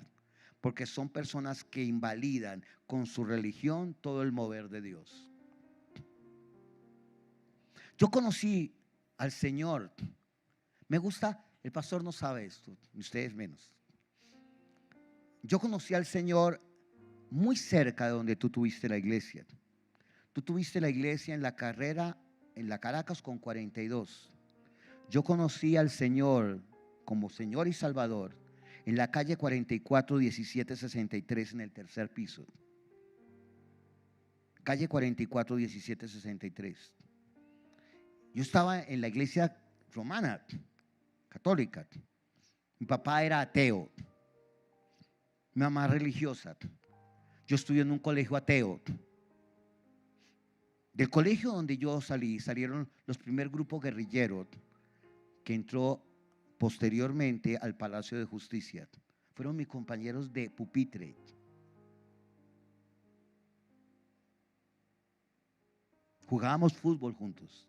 porque son personas que invalidan con su religión todo el mover de Dios. Yo conocí al Señor. Me gusta, el pastor no sabe esto, ustedes menos. Yo conocí al Señor muy cerca de donde tú tuviste la iglesia. Tú tuviste la iglesia en la carrera, en la Caracas con 42. Yo conocí al Señor como Señor y Salvador en la calle 44, 17, 63 en el tercer piso. Calle 44, 17, 63. Yo estaba en la iglesia romana, católica. Mi papá era ateo. Mi mamá religiosa. Yo estudié en un colegio ateo. Del colegio donde yo salieron los primeros grupos guerrilleros que entró posteriormente al Palacio de Justicia. Fueron mis compañeros de pupitre. Jugábamos fútbol juntos.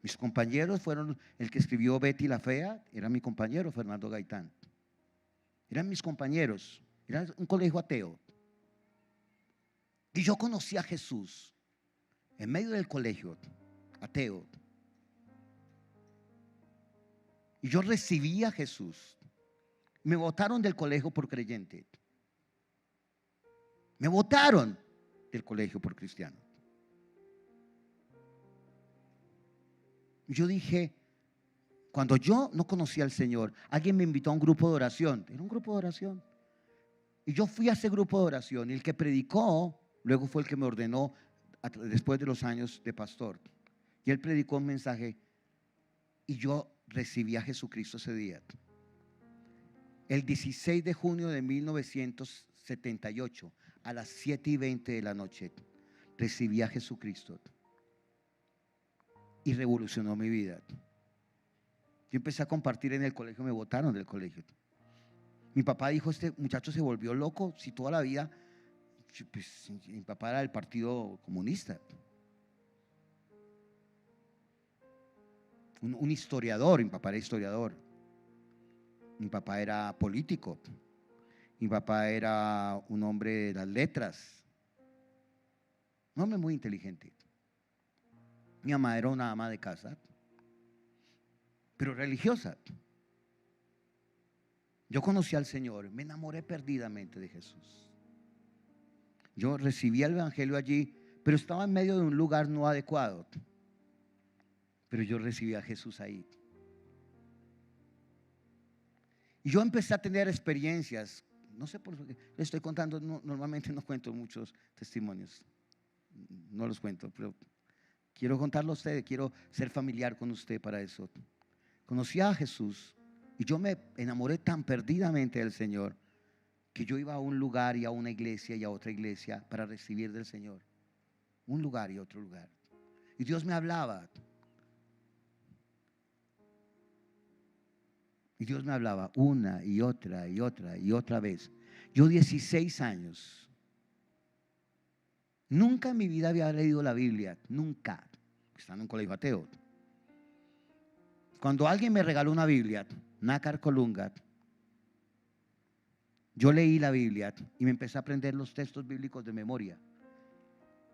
Mis compañeros fueron el que escribió Betty la Fea, era mi compañero Fernando Gaitán. Eran mis compañeros, era un colegio ateo. Y yo conocí a Jesús en medio del colegio ateo. Y yo recibí a Jesús. Me botaron del colegio por creyente. Me botaron del colegio por cristiano. Yo dije, cuando yo no conocía al Señor, alguien me invitó a un grupo de oración. Era un grupo de oración. Y yo fui a ese grupo de oración y el que predicó, luego fue el que me ordenó después de los años de pastor. Y él predicó un mensaje y yo recibí a Jesucristo ese día. El 16 de junio de 1978, a las 7:20 de la noche, recibí a Jesucristo. Y revolucionó mi vida. Yo empecé a compartir en el colegio, me botaron del colegio. Mi papá dijo, este muchacho se volvió loco, si toda la vida, pues, mi papá era del Partido Comunista. Un historiador, mi papá era historiador. Mi papá era político. Mi papá era un hombre de las letras. Un hombre muy inteligente. Mi mamá era una ama de casa, pero religiosa. Yo conocí al Señor, me enamoré perdidamente de Jesús. Yo recibí el evangelio allí, pero estaba en medio de un lugar no adecuado. Pero yo recibí a Jesús ahí. Y yo empecé a tener experiencias. No sé por qué le estoy contando, normalmente no cuento muchos testimonios. No los cuento, pero quiero contarlo a usted, quiero ser familiar con usted para eso. Conocí a Jesús y yo me enamoré tan perdidamente del Señor que yo iba a un lugar y a una iglesia y a otra iglesia para recibir del Señor. Un lugar y otro lugar. Y Dios me hablaba. Y Dios me hablaba una y otra y otra y otra vez. Yo 16 años. Nunca en mi vida había leído la Biblia, nunca. Estaba en un colegio ateo. Cuando alguien me regaló una Biblia, Nácar Colunga, yo leí la Biblia y me empecé a aprender los textos bíblicos de memoria.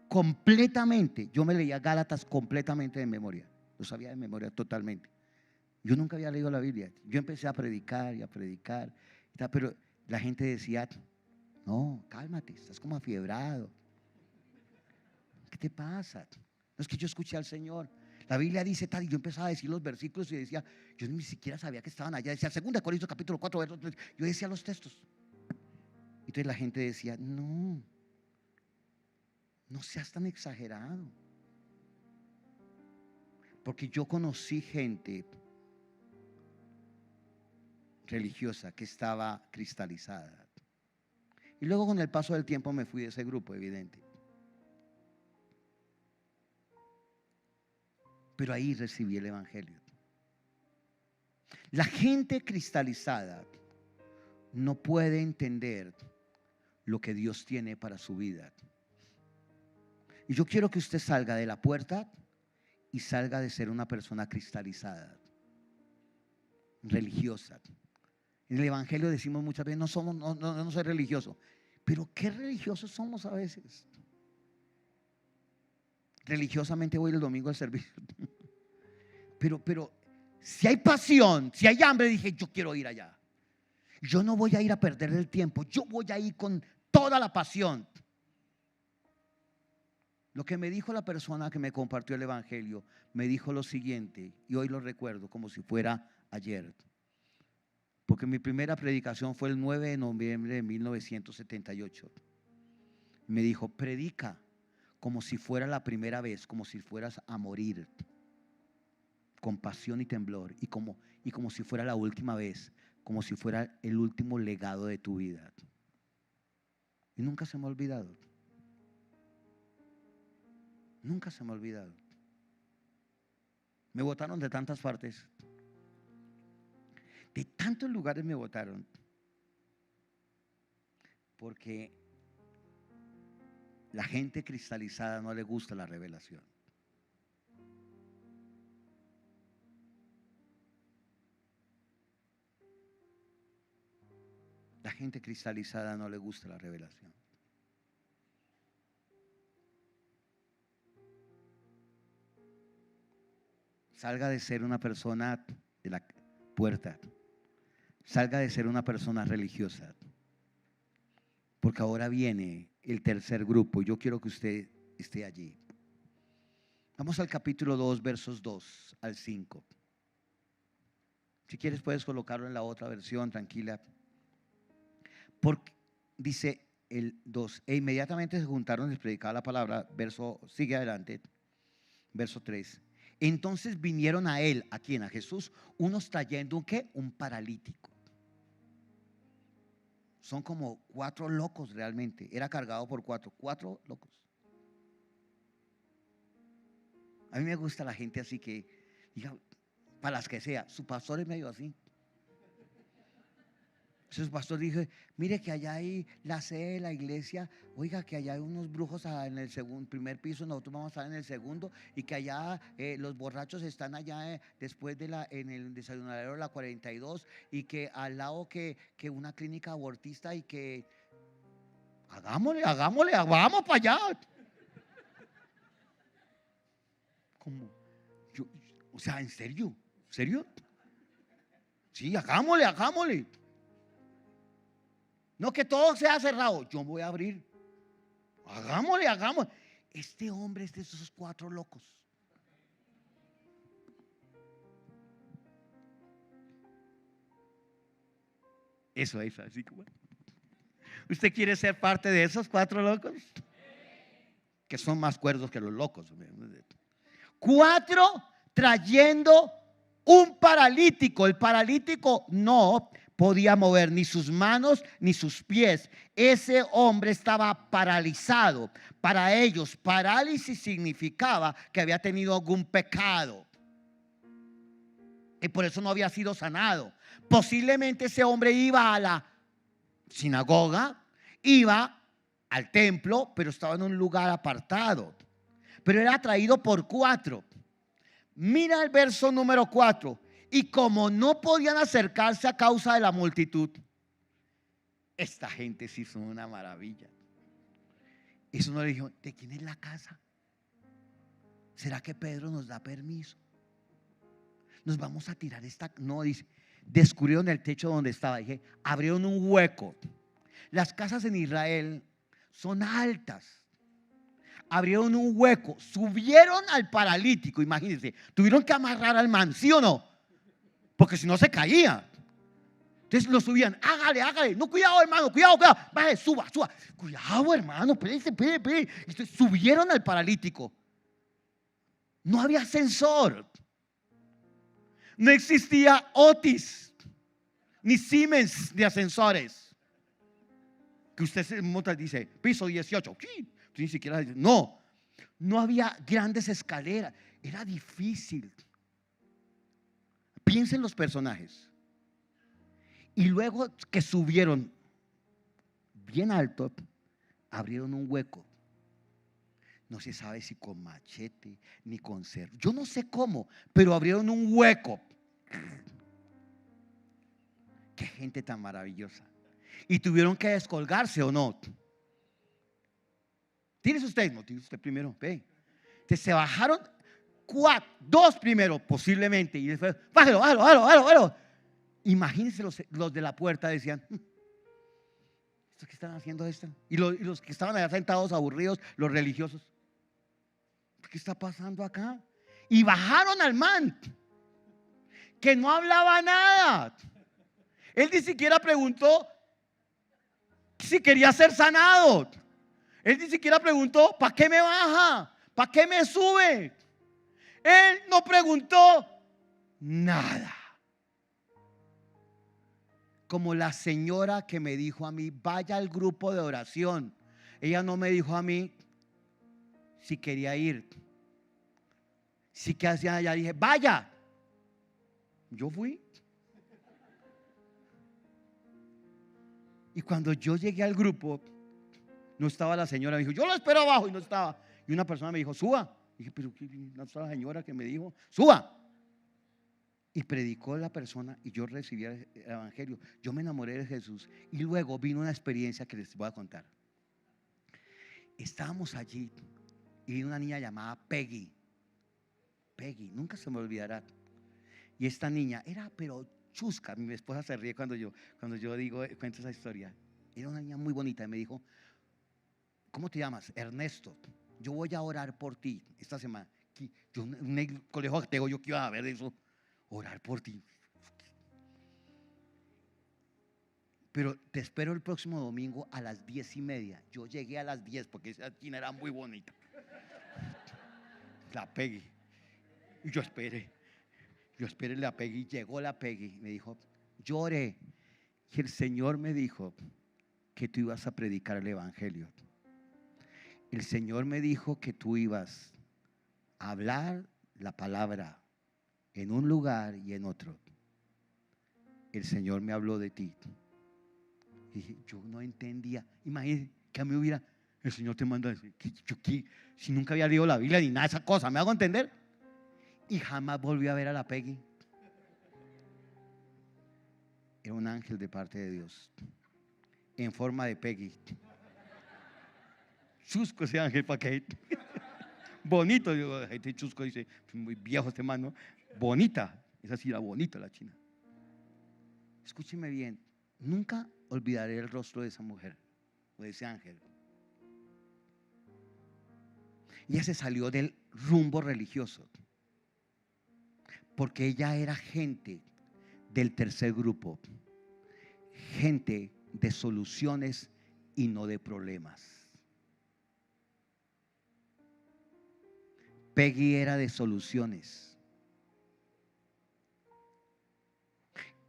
Completamente. Yo me leía Gálatas completamente de memoria. Lo sabía de memoria totalmente. Yo nunca había leído la Biblia. Yo empecé a predicar y a predicar. Pero la gente decía, no, cálmate, estás como afiebrado. ¿Qué te pasa? No, es que yo escuché al Señor. La Biblia dice tal, y yo empezaba a decir los versículos y decía, yo ni siquiera sabía que estaban allá. Decía 2 Corintios capítulo 4, verso 3. Yo decía los textos. Entonces la gente decía, no seas tan exagerado. Porque yo conocí gente religiosa que estaba cristalizada. Y luego con el paso del tiempo me fui de ese grupo, evidente. Pero ahí recibí el evangelio. La gente cristalizada no puede entender lo que Dios tiene para su vida. Y yo quiero que usted salga de la puerta y salga de ser una persona cristalizada, religiosa. En el evangelio decimos muchas veces, no soy religioso. Pero qué religiosos somos a veces. Religiosamente voy el domingo al servicio. Pero si hay pasión, si hay hambre, dije, yo quiero ir allá. Yo no voy a ir a perder el tiempo, yo voy a ir con toda la pasión. Lo que me dijo la persona que me compartió el evangelio, me dijo lo siguiente, y hoy lo recuerdo como si fuera ayer. Porque mi primera predicación fue el 9 de noviembre de 1978. Me dijo, predica como si fuera la primera vez, como si fueras a morir, con pasión y temblor, y como si fuera la última vez, como si fuera el último legado de tu vida. Y nunca se me ha olvidado. Nunca se me ha olvidado. Me botaron de tantas partes. De tantos lugares me votaron, porque la gente cristalizada no le gusta la revelación. La gente cristalizada no le gusta la revelación. Salga de ser una persona de la puerta. Salga de ser una persona religiosa, porque ahora viene el tercer grupo. Yo quiero que usted esté allí. Vamos al capítulo 2, versos 2 al 5. Si quieres puedes colocarlo en la otra versión, tranquila. Porque dice el 2, e inmediatamente se juntaron y les predicaba la palabra. Sigue adelante, verso 3. Entonces vinieron a él, ¿a quién? A Jesús, unos trayendo un paralítico. Son como 4 locos realmente. Era cargado por 4 locos. A mí me gusta la gente así que, diga, para las que sea, su pastor es medio así. Su pastor dijo, mire que allá hay la sede de la iglesia, oiga que allá hay unos brujos en el primer piso, nosotros vamos a estar en el segundo, y que allá los borrachos están allá después en el desayunadero de la 42, y que al lado que una clínica abortista, y que hagámosle, vamos para allá. Como o sea, ¿en serio? ¿Serio? Sí, hagámosle. No que todo sea cerrado, yo voy a abrir. Hagámosle. Este hombre es de esos 4 locos. Eso es así como. ¿Usted quiere ser parte de esos 4 locos? Que son más cuerdos que los locos. 4 trayendo un paralítico. El paralítico no podía mover ni sus manos ni sus pies. Ese hombre estaba paralizado. Para ellos, parálisis significaba que había tenido algún pecado y por eso no había sido sanado. Posiblemente ese hombre iba a la sinagoga, iba al templo, pero estaba en un lugar apartado. Pero era traído por 4. Mira el verso número 4. Y como no podían acercarse a causa de la multitud, esta gente sí son una maravilla. Eso no le dijo, ¿de quién es la casa? ¿Será que Pedro nos da permiso? Nos vamos a tirar esta. No, dice, descubrieron el techo donde estaba. Dije, abrieron un hueco. Las casas en Israel son altas. Abrieron un hueco, subieron al paralítico. Imagínense, tuvieron que amarrar al man, ¿sí o no? Porque si no se caía. Entonces lo subían, hágale. No, cuidado hermano, cuidado. Baje, suba. Cuidado hermano, espérese. Entonces subieron al paralítico. No había ascensor. No existía Otis ni Siemens de ascensores. Que usted se monta y dice, piso 18. Ni siquiera, no había grandes escaleras. Era difícil. Piensen los personajes. Y luego que subieron bien alto, abrieron un hueco. No se sabe si con machete ni con cerro. Yo no sé cómo, pero abrieron un hueco. Qué gente tan maravillosa. Y tuvieron que descolgarse, ¿o no? Tírese usted, no, tírese usted primero. Ve. Entonces se bajaron dos primero, posiblemente. Y después, bájalo, bájalo, bájalo, bájalo, bájalo. Imagínense los de la puerta decían, ¿estos qué están haciendo esto? Y los que estaban allá sentados aburridos, los religiosos, ¿qué está pasando acá? Y bajaron al man, que no hablaba nada. Él ni siquiera preguntó si quería ser sanado. Él ni siquiera preguntó, ¿para qué me baja? ¿Para qué me sube? Él no preguntó nada. Como la señora que me dijo a mí, vaya al grupo de oración. Ella no me dijo a mí si quería ir. Sí que hacía allá, dije, vaya. Yo fui. Y cuando yo llegué al grupo, no estaba la señora. Me dijo, yo lo espero abajo, y no estaba. Y una persona me dijo, suba. Y dije, pero no está la señora que me dijo, suba. Y predicó la persona y yo recibí el evangelio. Yo me enamoré de Jesús. Y luego vino una experiencia que les voy a contar. Estábamos allí y vino una niña llamada Peggy. Peggy, nunca se me olvidará. Y esta niña era pero chusca. Mi esposa se ríe cuando yo cuento esa historia. Era una niña muy bonita y me dijo, ¿cómo te llamas? Ernesto. Yo voy a orar por ti esta semana. Yo en el colegio ateo, yo que iba a ver eso, orar por ti. Pero te espero el próximo domingo a las 10:30. Yo llegué a las 10 porque esa china era muy bonita. La Peggy. Y yo esperé la Peggy. Llegó la Peggy. Me dijo, yo oré. Y el Señor me dijo que tú ibas a predicar el evangelio. El Señor me dijo que tú ibas a hablar la palabra en un lugar y en otro. El Señor me habló de ti. Y yo no entendía. Imagínense que a mí hubiera, el Señor te manda a decir, si nunca había leído la Biblia ni nada de esa cosa, ¿me hago entender? Y jamás volví a ver a la Peggy. Era un ángel de parte de Dios, en forma de Peggy. Chusco ese ángel, ¿para qué? Bonito, digo, este chusco dice, muy viejo este man, ¿no? Bonita, esa sí era bonita la china. Escúcheme bien, nunca olvidaré el rostro de esa mujer o de ese ángel. Ella se salió del rumbo religioso porque ella era gente del tercer grupo, gente de soluciones y no de problemas. Peggy era de soluciones.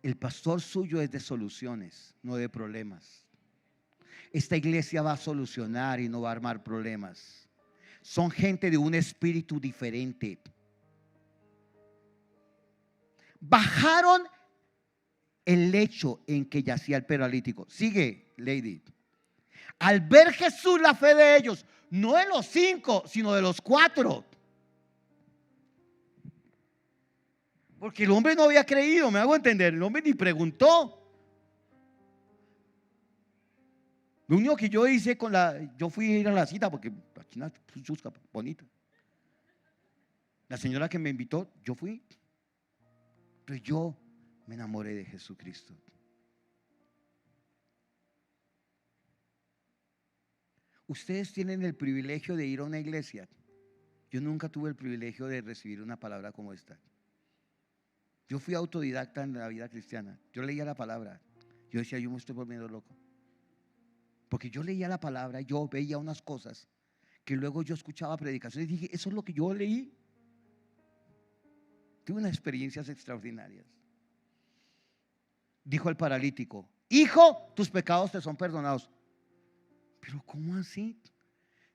El pastor suyo es de soluciones, no de problemas. Esta iglesia va a solucionar y no va a armar problemas. Son gente de un espíritu diferente. Bajaron el lecho en que yacía el paralítico. Sigue, lady. Al ver Jesús la fe de ellos, no de los 5, sino de los 4. Porque el hombre no había creído, me hago entender. El hombre ni preguntó. Lo único que yo hice yo fui a ir a la cita porque la china es chusca, bonita. La señora que me invitó, yo fui. Pero yo me enamoré de Jesucristo. Ustedes tienen el privilegio de ir a una iglesia. Yo nunca tuve el privilegio de recibir una palabra como esta. Yo fui autodidacta en la vida cristiana. Yo leía la palabra. Yo decía, yo me estoy volviendo loco. Porque yo leía la palabra, yo veía unas cosas que luego yo escuchaba predicaciones y dije, eso es lo que yo leí. Tuve unas experiencias extraordinarias. Dijo el paralítico, hijo, tus pecados te son perdonados. Pero ¿cómo así?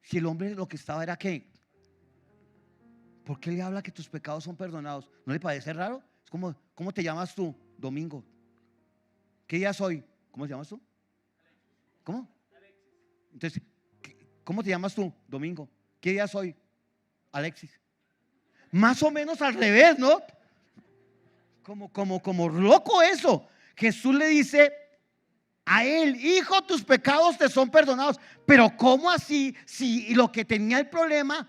Si el hombre lo que estaba era ¿qué? ¿Por qué le habla que tus pecados son perdonados? ¿No le parece raro? Es como, ¿cómo te llamas tú? Domingo. ¿Qué día soy? ¿Cómo te llamas tú? ¿Cómo? Entonces, ¿cómo te llamas tú? Domingo. ¿Qué día es hoy, Alexis? Más o menos al revés, ¿no? Como loco eso. Jesús le dice a él: hijo, tus pecados te son perdonados. Pero ¿cómo así? Si lo que tenía el problema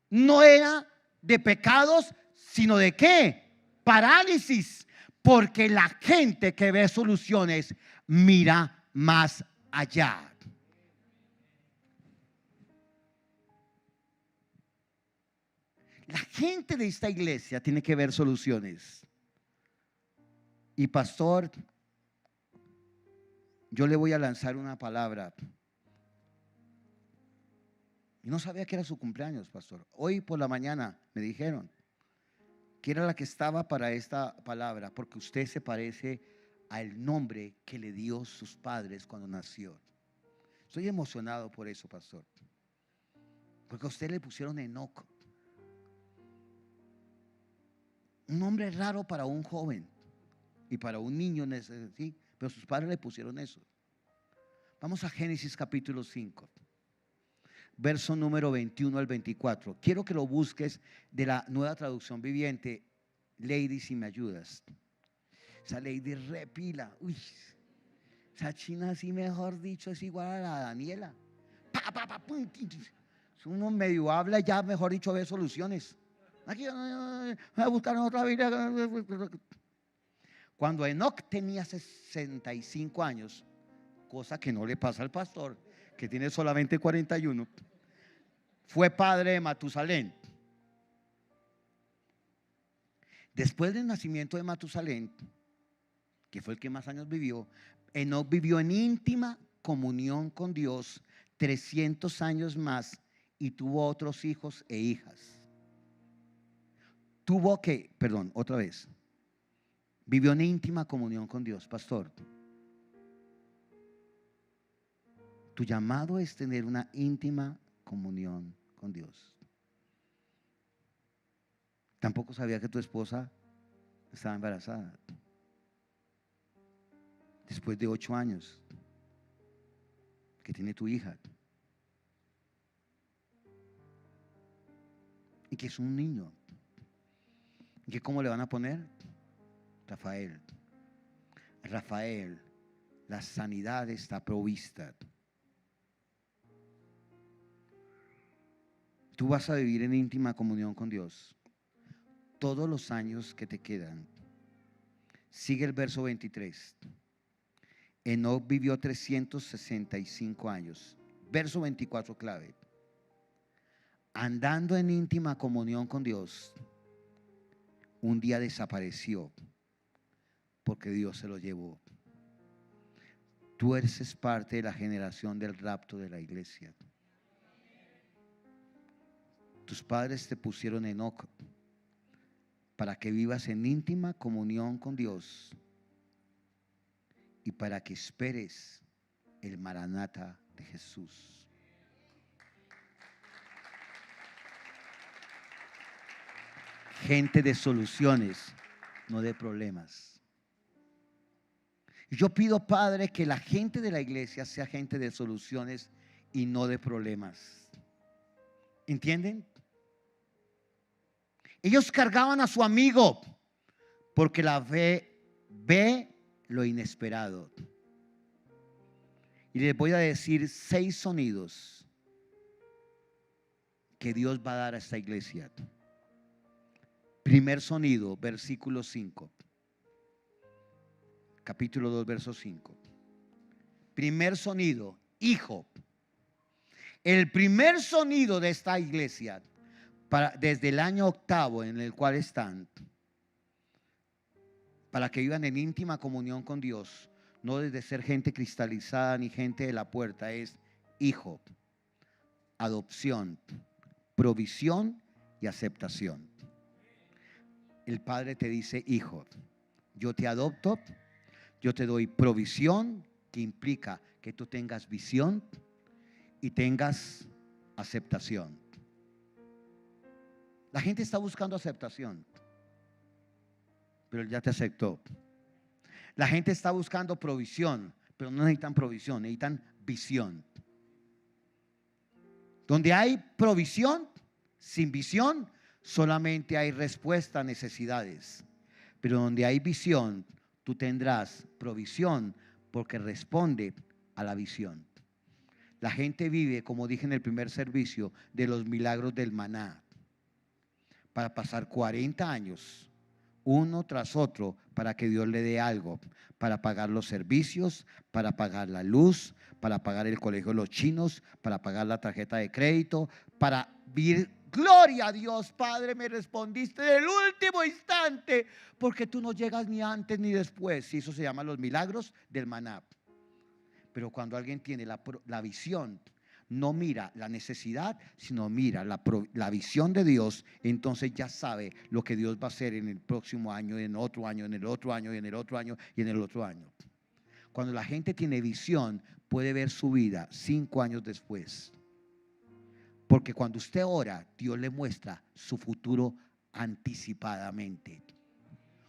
no era de pecados, sino de ¿qué? Parálisis. Porque la gente que ve soluciones mira más allá. La gente de esta iglesia tiene que ver soluciones. Y pastor, yo le voy a lanzar una palabra. Y no sabía que era su cumpleaños, pastor. Hoy por la mañana me dijeron que era la que estaba para esta palabra, porque usted se parece al nombre que le dio sus padres cuando nació. Estoy emocionado por eso, pastor, porque a usted le pusieron Enoc. Un nombre raro para un joven y para un niño, ¿sí? Pero sus padres le pusieron eso. Vamos a Génesis capítulo 5, verso número 21 al 24. Quiero que lo busques de la Nueva Traducción Viviente. Lady, si me ayudas. Esa Lady repila. Uy, esa china así, mejor dicho, es igual a la Daniela. Uno medio habla y ya, mejor dicho, ve soluciones. Aquí voy a buscar en otra Biblia. Cuando Enoc tenía 65 años, cosa que no le pasa al pastor, que tiene solamente 41, fue padre de Matusalén. Después del nacimiento de Matusalén, que fue el que más años vivió, Enoc vivió en íntima comunión con Dios 300 años más y tuvo otros hijos e hijas. Vivió en íntima comunión con Dios. Pastor, tu llamado es tener una íntima comunión con Dios. Tampoco sabía que tu esposa estaba embarazada. Después de 8 años que tiene tu hija. Y que es un niño. ¿Y que cómo le van a poner? Rafael. Rafael, la sanidad está provista. Tú vas a vivir en íntima comunión con Dios todos los años que te quedan. Sigue el verso 23. Enoc vivió 365 años. Verso 24 clave. Andando en íntima comunión con Dios, un día desapareció porque Dios se lo llevó. Tú eres parte de la generación del rapto de la iglesia. Tus padres te pusieron Enoc para que vivas en íntima comunión con Dios y para que esperes el Maranata de Jesús. Gente de soluciones, no de problemas. Yo pido, Padre, que la gente de la iglesia sea gente de soluciones y no de problemas. ¿Entienden? Ellos cargaban a su amigo porque la fe ve lo inesperado. Y les voy a decir 6 sonidos que Dios va a dar a esta iglesia. Primer sonido, versículo 5. Capítulo 2, verso 5. Primer sonido, hijo. El primer sonido de esta iglesia, desde el año 8 en el cual están, para que vivan en íntima comunión con Dios, no desde ser gente cristalizada ni gente de la puerta, es hijo, adopción, provisión y aceptación. El Padre te dice: hijo, yo te adopto, yo te doy provisión, que implica que tú tengas visión y tengas aceptación. La gente está buscando aceptación, pero Él ya te aceptó. La gente está buscando provisión, pero no necesitan provisión, necesitan visión. Donde hay provisión, sin visión, solamente hay respuesta a necesidades. Pero donde hay visión, tú tendrás provisión porque responde a la visión. La gente vive, como dije en el primer servicio, de los milagros del maná. Para pasar 40 años, uno tras otro, para que Dios le dé algo. Para pagar los servicios, para pagar la luz, para pagar el colegio de los chinos, para pagar la tarjeta de crédito, para vivir. Gloria a Dios, Padre, me respondiste en el último instante, porque tú no llegas ni antes ni después. Y eso se llama los milagros del maná. Pero cuando alguien tiene la visión, no mira la necesidad, sino mira la visión de Dios, entonces ya sabe lo que Dios va a hacer en el próximo año, en otro año, en el otro año, y en el otro año, y en el otro año. Cuando la gente tiene visión, puede ver su vida 5 años después. Porque cuando usted ora, Dios le muestra su futuro anticipadamente.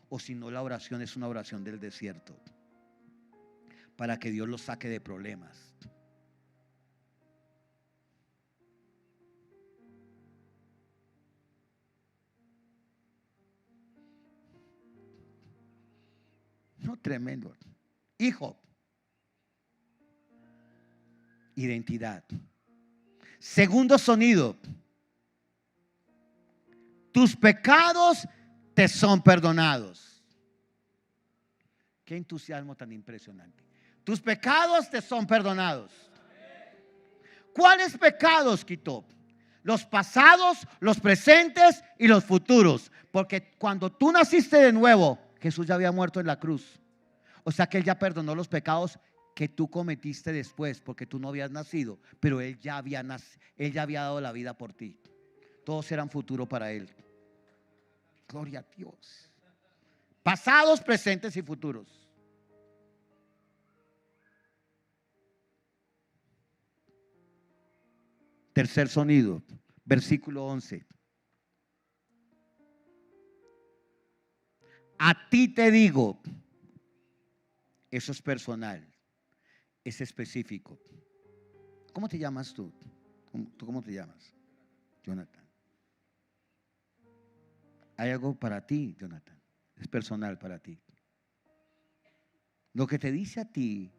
O si no, la oración es una oración del desierto, para que Dios lo saque de problemas. No, tremendo. Hijo, identidad. Segundo sonido: tus pecados te son perdonados. Qué entusiasmo tan impresionante. Tus pecados te son perdonados. ¿Cuáles pecados quitó? Los pasados, los presentes y los futuros. Porque cuando tú naciste de nuevo, Jesús ya había muerto en la cruz. O sea que Él ya perdonó los pecados que tú cometiste después, porque tú no habías nacido, pero Él ya había dado la vida por ti. Todos eran futuro para Él. Gloria a Dios. Pasados, presentes y futuros. Tercer sonido, versículo 11. A ti te digo. Eso es personal, es específico. ¿Cómo te llamas tú? ¿Tú cómo te llamas? Jonathan. Hay algo para ti, Jonathan. Es personal para ti. Lo que te dice a ti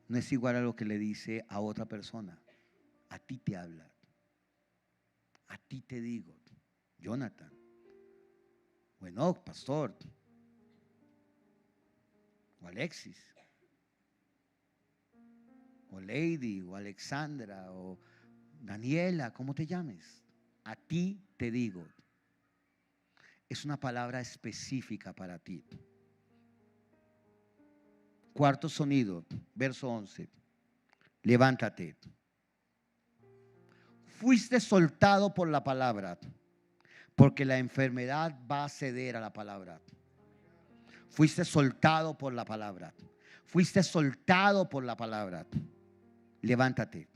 no es igual a lo que le dice a otra persona. A ti te habla. A ti te digo, Jonathan. Bueno, pastor. O Alexis, o Lady, o Alexandra, o Daniela, ¿cómo te llames? A ti te digo. Es una palabra específica para ti. Cuarto sonido, verso 11. Levántate. Fuiste soltado por la palabra, porque la enfermedad va a ceder a la palabra. Fuiste soltado por la palabra. Fuiste soltado por la palabra. Levántate.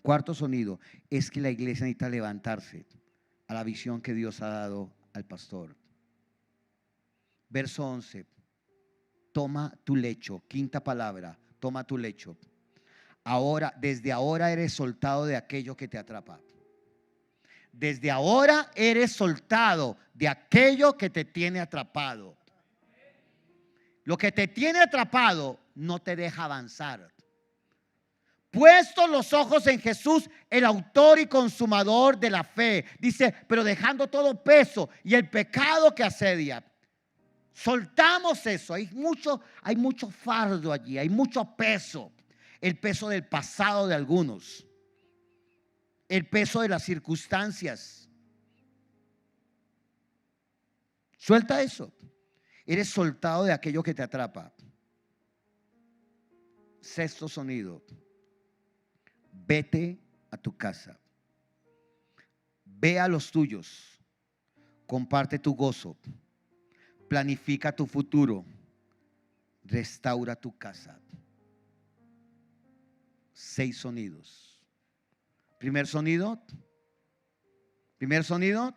Cuarto sonido es que la iglesia necesita levantarse a la visión que Dios ha dado al pastor. Verso 11. Toma tu lecho. Quinta palabra. Toma tu lecho. Ahora, desde ahora eres soltado de aquello que te atrapa. Desde ahora eres soltado de aquello que te tiene atrapado. Lo que te tiene atrapado no te deja avanzar. Puestos los ojos en Jesús, el autor y consumador de la fe. Dice, pero dejando todo peso y el pecado que asedia. Soltamos eso. Hay mucho fardo allí, hay mucho peso. El peso del pasado de algunos. El peso de las circunstancias. Suelta eso. Eres soltado de aquello que te atrapa. Sexto sonido. Vete a tu casa. Ve a los tuyos. Comparte tu gozo. Planifica tu futuro. Restaura tu casa. 6 sonidos. Primer sonido. Primer sonido.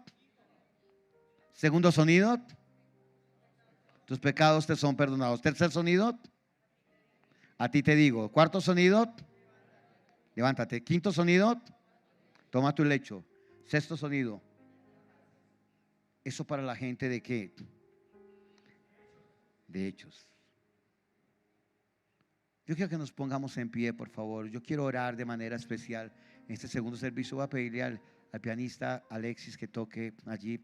Segundo sonido. Tus pecados te son perdonados. Tercer sonido. A ti te digo. Cuarto sonido. Levántate. Quinto sonido. Toma tu lecho. Sexto sonido. Eso para la gente de qué? De Hechos. Yo quiero que nos pongamos en pie, por favor. Yo quiero orar de manera especial. En este segundo servicio voy a pedirle al pianista Alexis que toque allí.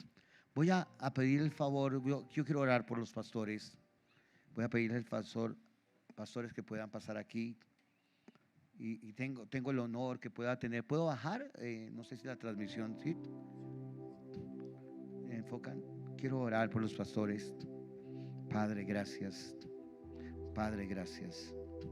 Voy a pedir el favor. Yo quiero orar por los pastores. Voy a pedirle al pastores que puedan pasar aquí. Y tengo el honor que pueda tener. ¿Puedo bajar? No sé si la transmisión, ¿sí? Enfocan. Quiero orar por los pastores. Padre, gracias. Padre, gracias.